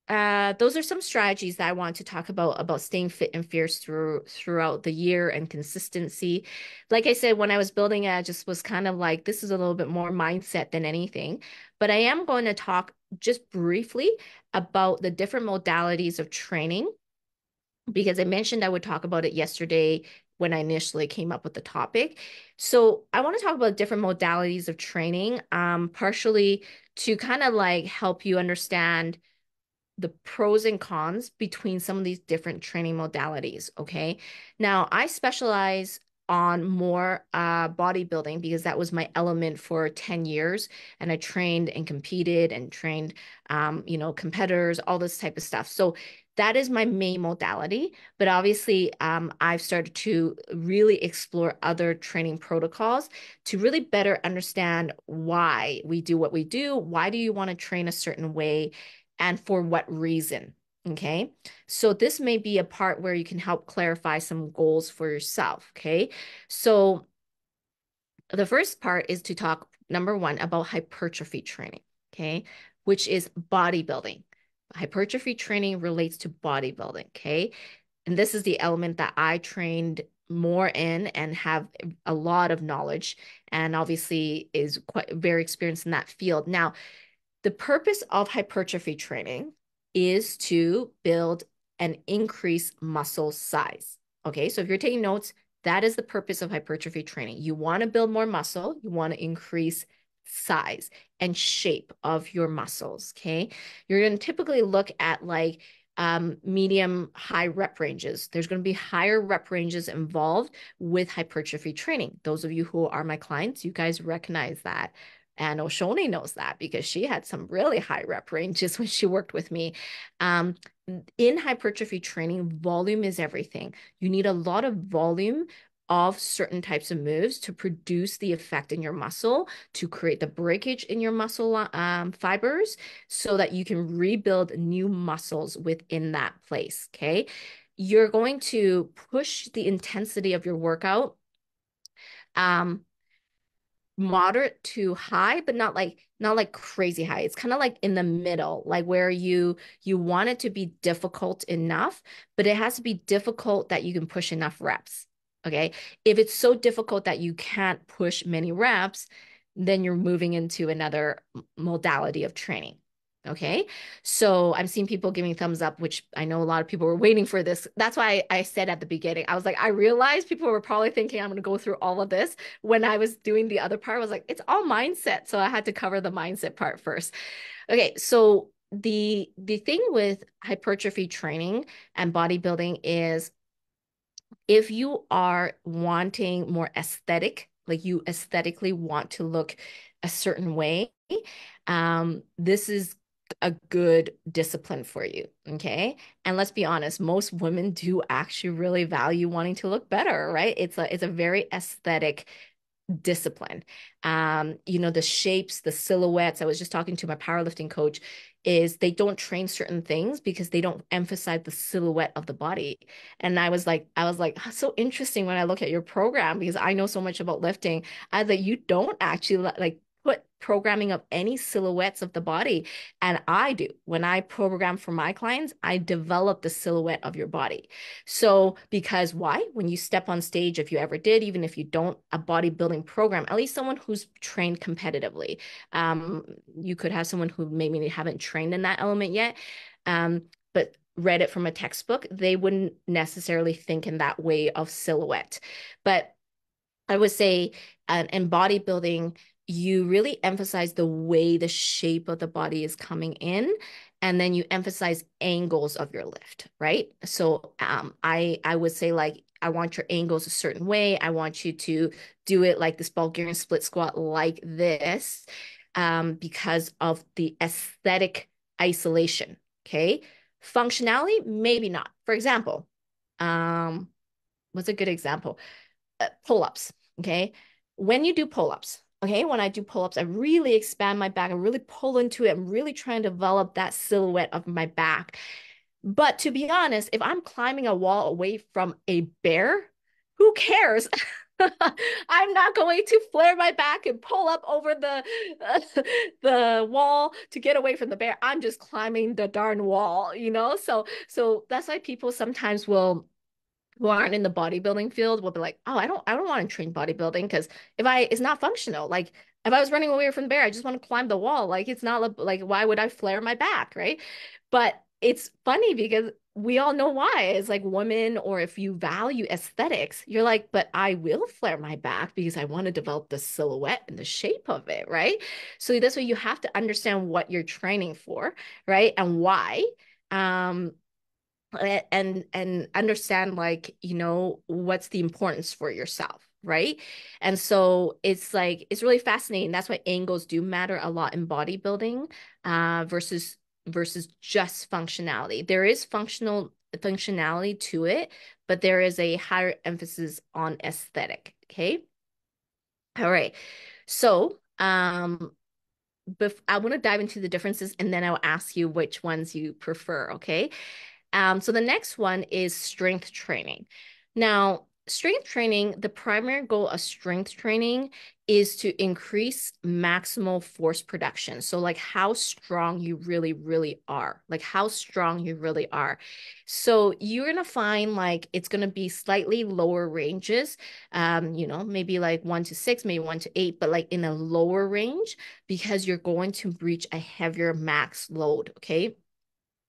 those are some strategies that I want to talk about staying fit and fierce throughout the year and consistency. Like I said, when I was building it, I just was kind of like, this is a little bit more mindset than anything. But I am going to talk just briefly about the different modalities of training because I mentioned I would talk about it yesterday when I initially came up with the topic. So I want to talk about different modalities of training, partially to kind of like help you understand the pros and cons between some of these different training modalities. Okay. Now, I specialize on more bodybuilding because that was my element for 10 years. And I trained and competed and trained, competitors, all this type of stuff. So that is my main modality. But obviously, I've started to really explore other training protocols to really better understand why we do what we do. Why do you want to train a certain way and for what reason? Okay. So this may be a part where you can help clarify some goals for yourself. Okay. So the first part is to talk, number one, about hypertrophy training. Okay. Which is bodybuilding. Hypertrophy training relates to bodybuilding. Okay. And this is the element that I trained more in and have a lot of knowledge and obviously is quite very experienced in that field. Now, the purpose of hypertrophy training is to build and increase muscle size. Okay, so if you're taking notes, that is the purpose of hypertrophy training. You want to build more muscle, you want to increase size and shape of your muscles. Okay, you're going to typically look at like medium high rep ranges. There's going to be higher rep ranges involved with hypertrophy training. Those of you who are my clients, you guys recognize that. And Oshoni knows that because she had some really high rep ranges when she worked with me. Um, in hypertrophy training, volume is everything. You need a lot of volume of certain types of moves to produce the effect in your muscle, to create the breakage in your muscle fibers so that you can rebuild new muscles within that place. Okay. You're going to push the intensity of your workout. Moderate to high, but not like crazy high. It's kind of like in the middle, like where you want it to be difficult enough, but it has to be difficult that you can push enough reps. Okay. If it's so difficult that you can't push many reps, then you're moving into another modality of training. Okay. So I'm seeing people giving thumbs up, which I know a lot of people were waiting for this. That's why I said at the beginning, I was like, I realized people were probably thinking I'm going to go through all of this. When I was doing the other part, I was like, it's all mindset. So I had to cover the mindset part first. Okay. So the thing with hypertrophy training and bodybuilding is if you are wanting more aesthetic, like you aesthetically want to look a certain way, this is a good discipline for you. Okay. And let's be honest, most women do actually really value wanting to look better, right? It's a very aesthetic discipline. The shapes, the silhouettes. I was just talking to my powerlifting coach, is they don't train certain things because they don't emphasize the silhouette of the body. And I was like, so interesting when I look at your program because I know so much about lifting. I was like, you don't actually like put programming of any silhouettes of the body. And I do. When I program for my clients, I develop the silhouette of your body. So, because why? When you step on stage, if you ever did, even if you don't, a bodybuilding program, at least someone who's trained competitively. You could have someone who maybe haven't trained in that element yet, but read it from a textbook. They wouldn't necessarily think in that way of silhouette. But I would say in bodybuilding, you really emphasize the way the shape of the body is coming in, and then you emphasize angles of your lift, right? So I would say like I want your angles a certain way. I want you to do it like this Bulgarian split squat like this, because of the aesthetic isolation. Okay, functionality maybe not. For example, um, what's a good example? Pull-ups, okay? When you do pull-ups, okay, when I do pull-ups, I really expand my back. I really pull into it. I'm really trying to develop that silhouette of my back. But to be honest, if I'm climbing a wall away from a bear, who cares? I'm not going to flare my back and pull up over the wall to get away from the bear. I'm just climbing the darn wall. So that's why people sometimes will who aren't in the bodybuilding field will be like, oh, I don't want to train bodybuilding because it's not functional. Like if I was running away from the bear, I just want to climb the wall. Like it's not like why would I flare my back, right? But it's funny because we all know why. It's like women, or if you value aesthetics, you're like, but I will flare my back because I want to develop the silhouette and the shape of it, right? So that's why you have to understand what you're training for, right? And why. Um, and understand like, what's the importance for yourself, right? And so it's like it's really fascinating. That's why angles do matter a lot in bodybuilding, versus just functionality. There is functionality to it, but there is a higher emphasis on aesthetic. Okay. All right. So, I want to dive into the differences and then I'll ask you which ones you prefer. Okay. So the next one is strength training. Now, strength training, the primary goal of strength training is to increase maximal force production. So like how strong you really, really are, like how strong you really are. So you're gonna find like it's gonna be slightly lower ranges, maybe like 1 to 6, maybe 1 to 8, but like in a lower range because you're going to reach a heavier max load, okay?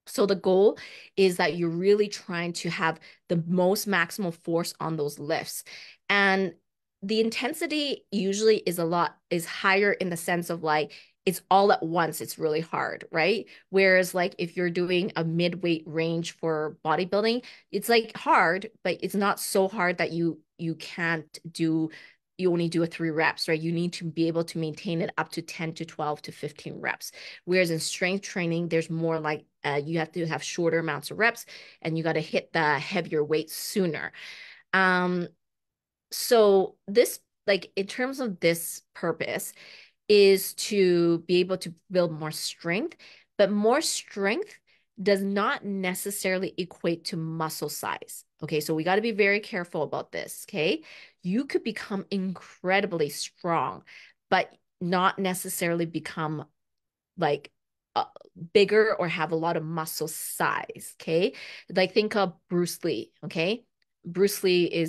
So the goal is that you're really trying to have the most maximal force on those lifts. And the intensity usually is higher in the sense of like it's all at once, it's really hard, right? Whereas like if you're doing a mid-weight range for bodybuilding, it's like hard, but it's not so hard that you can't do you only do a 3 reps, right? You need to be able to maintain it up to 10 to 12 to 15 reps. Whereas in strength training, there's more like you have to have shorter amounts of reps and you got to hit the heavier weight sooner. Um, so this, like in terms of this purpose, is to be able to build more strength, but more strength does not necessarily equate to muscle size. Okay, so we got to be very careful about this. Okay, you could become incredibly strong, but not necessarily become like uh, bigger or have a lot of muscle size. Okay, like think of Bruce Lee. Okay, Bruce Lee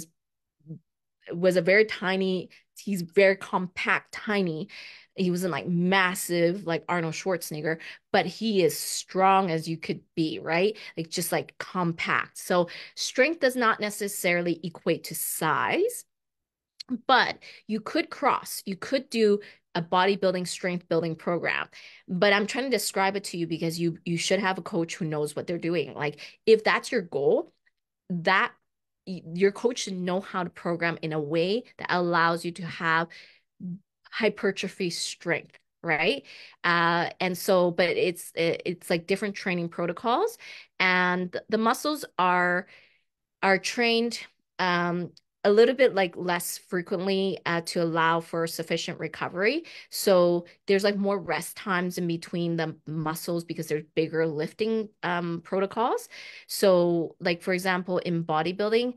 was a very tiny, he's very compact, tiny. He wasn't like massive like Arnold Schwarzenegger, but he is strong as you could be, right? Like just like compact. So strength does not necessarily equate to size, but you could do a bodybuilding strength building program. But I'm trying to describe it to you because you should have a coach who knows what they're doing. Like if that's your goal, that your coach should know how to program in a way that allows you to have hypertrophy strength, right? And so, but it's like different training protocols, and the muscles are trained um, a little bit like less frequently to allow for sufficient recovery. So there's like more rest times in between the muscles because there's bigger lifting protocols. So like for example, in bodybuilding,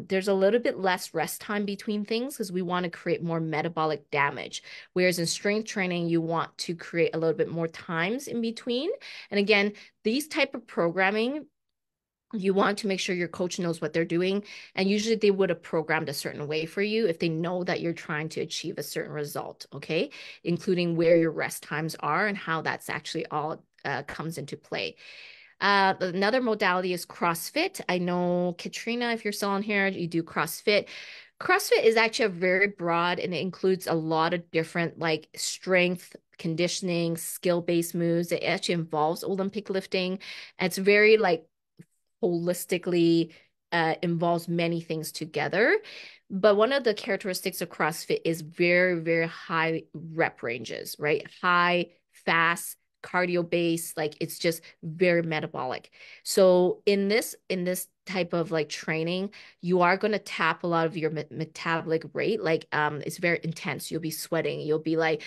there's a little bit less rest time between things because we want to create more metabolic damage. Whereas in strength training, you want to create a little bit more times in between. And again, these type of programming you want to make sure your coach knows what they're doing. And usually they would have programmed a certain way for you if they know that you're trying to achieve a certain result, okay? Including where your rest times are and how that's actually all comes into play. Another modality is CrossFit. I know, Katrina, if you're still on here, you do CrossFit. CrossFit is actually a very broad and it includes a lot of different like strength, conditioning, skill-based moves. It actually involves Olympic lifting. It's very like holistically involves many things together. But one of the characteristics of CrossFit is very, very high rep ranges, right? High, fast, cardio based, like it's just very metabolic. So in this type of like training, you are going to tap a lot of your metabolic rate. Like it's very intense. You'll be sweating, you'll be like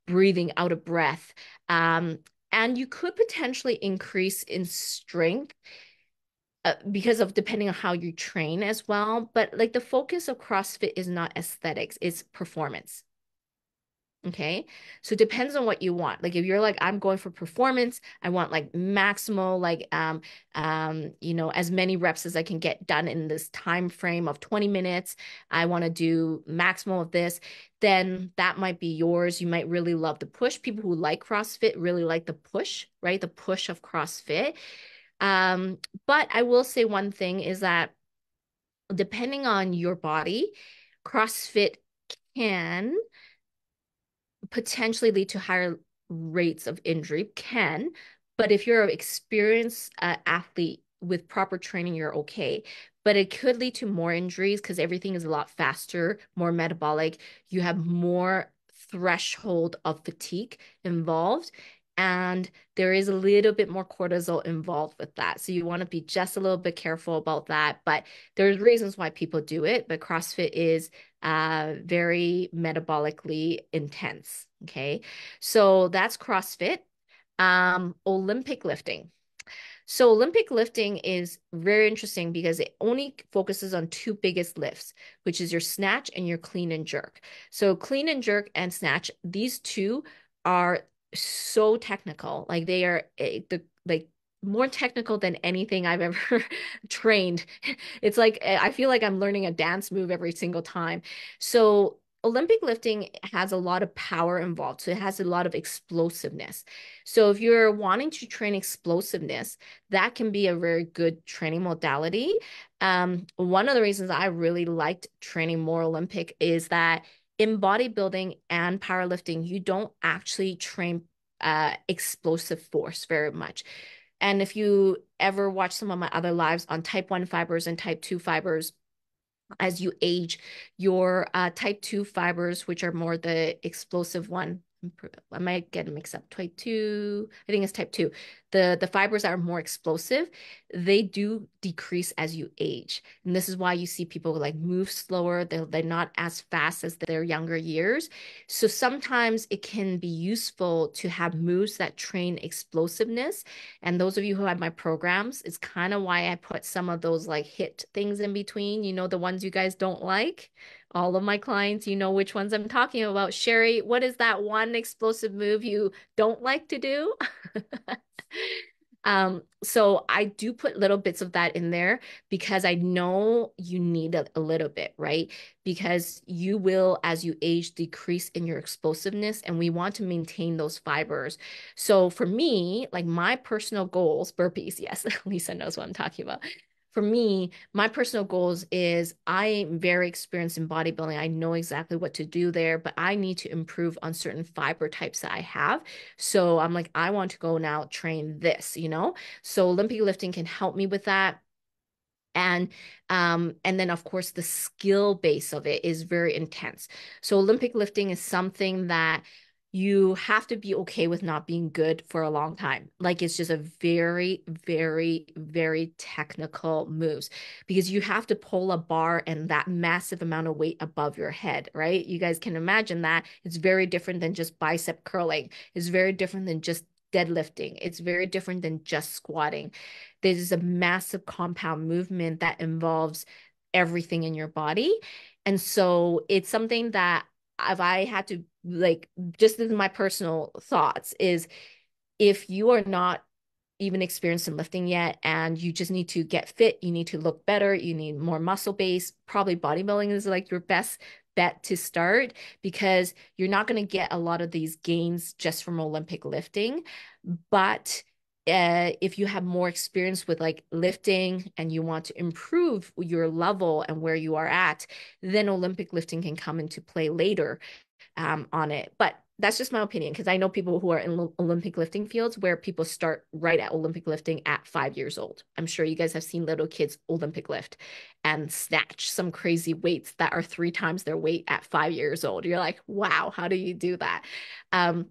breathing out of breath. And you could potentially increase in strength because of depending on how you train as well. But like the focus of CrossFit is not aesthetics, it's performance. Okay. So it depends on what you want. Like if you're like, I'm going for performance, I want like maximal, like as many reps as I can get done in this time frame of 20 minutes. I want to do maximal of this, then that might be yours. You might really love the push. People who like CrossFit really like the push, right? The push of CrossFit. Um, but I will say one thing is that depending on your body, CrossFit can potentially lead to higher rates of injury, can, but if you're an experienced athlete, with proper training, you're okay. But it could lead to more injuries because everything is a lot faster, more metabolic. You have more threshold of fatigue involved. And there is a little bit more cortisol involved with that. So you want to be just a little bit careful about that. But there's reasons why people do it. But CrossFit is very metabolically intense. Okay. So that's CrossFit. Olympic lifting. So Olympic lifting is very interesting because it only focuses on two biggest lifts, which is your snatch and your clean and jerk. So clean and jerk and snatch, these two are so technical. Like they are like more technical than anything I've ever trained. It's like I feel like I'm learning a dance move every single time. So Olympic lifting has a lot of power involved. So it has a lot of explosiveness. So if you're wanting to train explosiveness, that can be a very good training modality. One of the reasons I really liked training more Olympic is that in bodybuilding and powerlifting, you don't actually train explosive force very much. And if you ever watch some of my other lives on type 1 fibers and type 2 fibers, as you age, your type 2 fibers, which are more the explosive one. I might get mixed up. Type 2, I think it's type 2. The fibers that are more explosive, they do decrease as you age. And this is why you see people like move slower. They're not as fast as their younger years. So sometimes it can be useful to have moves that train explosiveness. And those of you who have my programs, it's kind of why I put some of those like hit things in between, the ones you guys don't like. All of my clients, you know which ones I'm talking about. Sherry, what is that one explosive move you don't like to do? So I do put little bits of that in there because I know you need a little bit, right? Because you will, as you age, decrease in your explosiveness, and we want to maintain those fibers. So for me, like my personal goals, burpees, yes, Lisa knows what I'm talking about. For me, my personal goals is I'm very experienced in bodybuilding. I know exactly what to do there, but I need to improve on certain fiber types that I have. So I'm like, I want to go now train this. So Olympic lifting can help me with that. And then of course the skill base of it is very intense. So Olympic lifting is something that you have to be okay with not being good for a long time. Like it's just a very, very, very technical moves because you have to pull a bar and that massive amount of weight above your head, right? You guys can imagine that. It's very different than just bicep curling. It's very different than just deadlifting. It's very different than just squatting. There's a massive compound movement that involves everything in your body. And so it's something that if I had to like, just as my personal thoughts is if you are not even experienced in lifting yet and you just need to get fit, you need to look better, you need more muscle base, probably bodybuilding is like your best bet to start because you're not going to get a lot of these gains just from Olympic lifting. But if you have more experience with like lifting and you want to improve your level and where you are at, then Olympic lifting can come into play later on it. But that's just my opinion because I know people who are in Olympic lifting fields where people start right at Olympic lifting at 5 years old. I'm sure you guys have seen little kids Olympic lift and snatch some crazy weights that are 3 times their weight at 5 years old. You're like, wow, how do you do that? Um,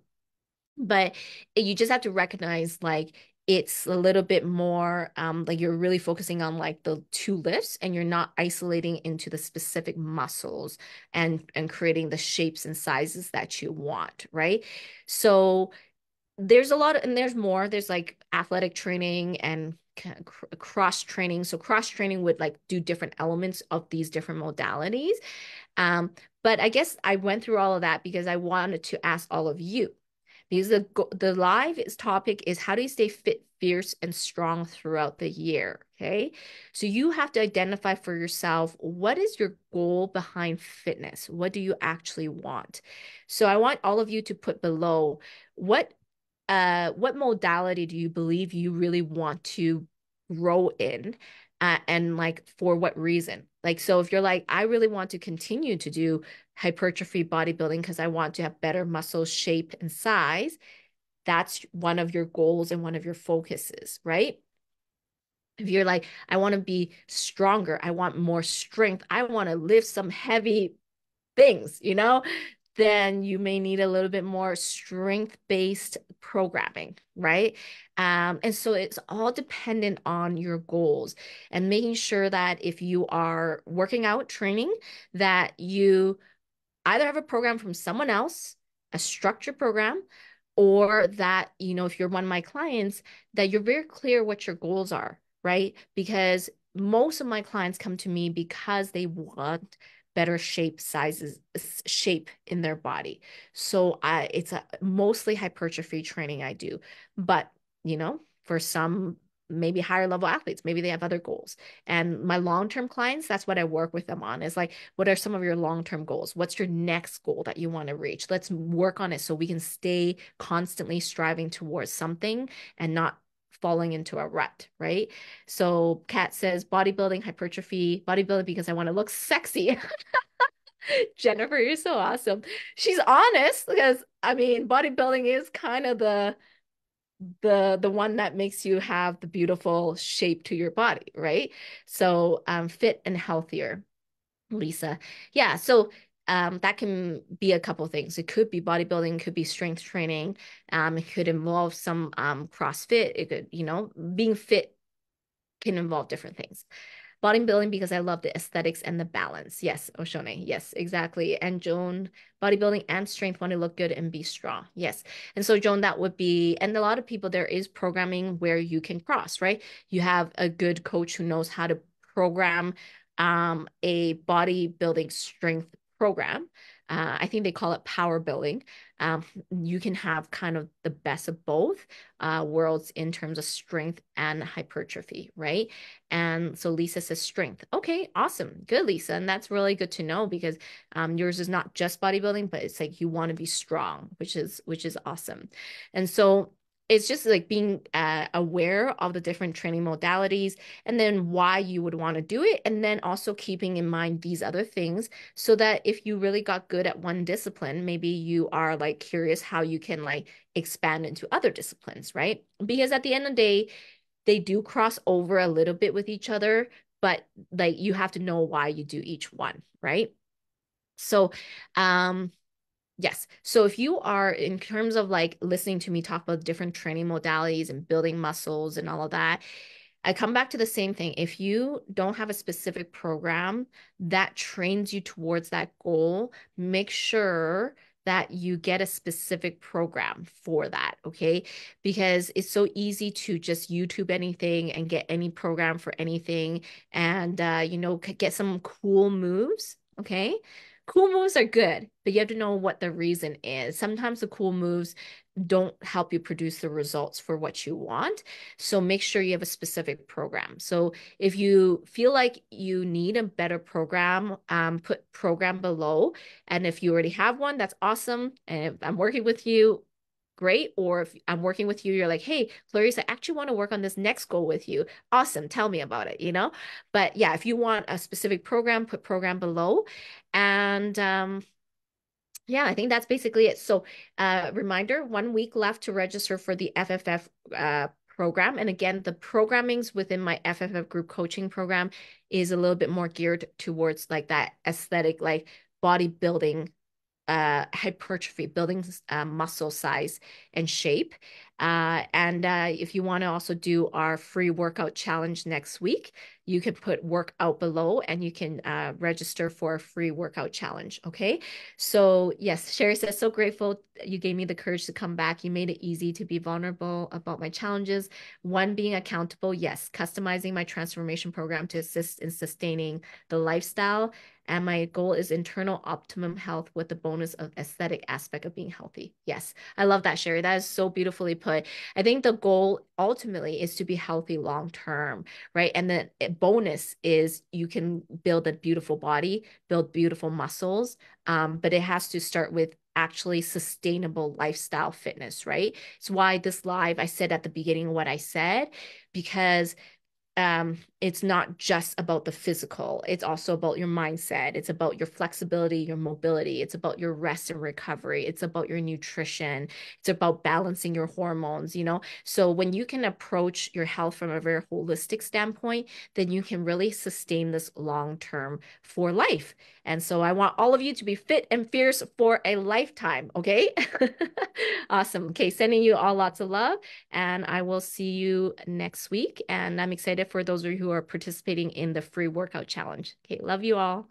but you just have to recognize like it's a little bit more like you're really focusing on like the two lifts and you're not isolating into the specific muscles and creating the shapes and sizes that you want, right? So there's a lot of, and there's more. There's like athletic training and cross training. So cross training would like do different elements of these different modalities. Um, but I guess I went through all of that because I wanted to ask all of you because the live topic is how do you stay fit, fierce, and strong throughout the year? Okay. So you have to identify for yourself what is your goal behind fitness? What do you actually want? So I want all of you to put below what modality do you believe you really want to grow in? And like for what reason? Like, so if you're like, I really want to continue to do hypertrophy bodybuilding because I want to have better muscle shape and size, that's one of your goals and one of your focuses, right? If you're like, I want to be stronger, I want more strength, I want to lift some heavy things, then you may need a little bit more strength-based programming, right? And so it's all dependent on your goals and making sure that if you are working out, training, that you either have a program from someone else, a structured program, or that, if you're one of my clients, that you're very clear what your goals are, right? Because most of my clients come to me because they want better shape in their body. So it's mostly hypertrophy training I do. But, for some maybe higher level athletes, maybe they have other goals. And my long-term clients, that's what I work with them on is like, what are some of your long-term goals? What's your next goal that you want to reach? Let's work on it so we can stay constantly striving towards something and not falling into a rut, right? So Kat says bodybuilding, hypertrophy, bodybuilding because I want to look sexy. Jennifer, you're so awesome. She's honest because I mean, bodybuilding is kind of the one that makes you have the beautiful shape to your body, right? So fit and healthier. Lisa. Yeah, so that can be a couple things. It could be bodybuilding, could be strength training. It could involve some CrossFit. It could, being fit can involve different things. Bodybuilding because I love the aesthetics and the balance. Yes, Oshone. Yes, exactly. And Joan, bodybuilding and strength want to look good and be strong. Yes. And so, Joan, that would be, and a lot of people, there is programming where you can cross, right? You have a good coach who knows how to program a bodybuilding strength program. I think they call it power building. Um, you can have kind of the best of both worlds in terms of strength and hypertrophy, right? And so Lisa says strength. Okay, awesome. Good, Lisa. And that's really good to know because yours is not just bodybuilding, but it's like you want to be strong, which is awesome. And so it's just like being aware of the different training modalities and then why you would want to do it. And then also keeping in mind these other things so that if you really got good at one discipline, maybe you are like curious how you can like expand into other disciplines, right? Because at the end of the day, they do cross over a little bit with each other, but like you have to know why you do each one, right? So, yes. So if you are in terms of like listening to me talk about different training modalities and building muscles and all of that, I come back to the same thing. If you don't have a specific program that trains you towards that goal, make sure that you get a specific program for that, okay? Because it's so easy to just YouTube anything and get any program for anything and get some cool moves, okay? Cool moves are good, but you have to know what the reason is. Sometimes the cool moves don't help you produce the results for what you want. So make sure you have a specific program. So if you feel like you need a better program, put program below. And if you already have one, that's awesome. And if I'm working with you, great. Or if I'm working with you, you're like, hey, Clarice, I actually want to work on this next goal with you. Awesome. Tell me about it. But yeah, if you want a specific program, put program below. And yeah, I think that's basically it. So, reminder, 1 week left to register for the FFF program. And again, the programmings within my FFF group coaching program is a little bit more geared towards like that aesthetic, like bodybuilding hypertrophy, building muscle size and shape. And if you want to also do our free workout challenge next week, you can put workout below and you can register for a free workout challenge. Okay. So, yes, Sherry says, so grateful you gave me the courage to come back. You made it easy to be vulnerable about my challenges. One, being accountable. Yes. Customizing my transformation program to assist in sustaining the lifestyle. And my goal is internal optimum health with the bonus of aesthetic aspect of being healthy. Yes, I love that, Sherry. That is so beautifully put. I think the goal ultimately is to be healthy long term, right? And the bonus is you can build a beautiful body, build beautiful muscles, but it has to start with actually sustainable lifestyle fitness, right? It's why this live, I said at the beginning what I said, because it's not just about the physical. It's also about your mindset. It's about your flexibility, your mobility. It's about your rest and recovery. It's about your nutrition. It's about balancing your hormones, you know? So when you can approach your health from a very holistic standpoint, then you can really sustain this long term for life. And so I want all of you to be fit and fierce for a lifetime, okay? Awesome. Okay, sending you all lots of love, and I will see you next week. And I'm excited for those of you who are participating in the free workout challenge. Okay, love you all.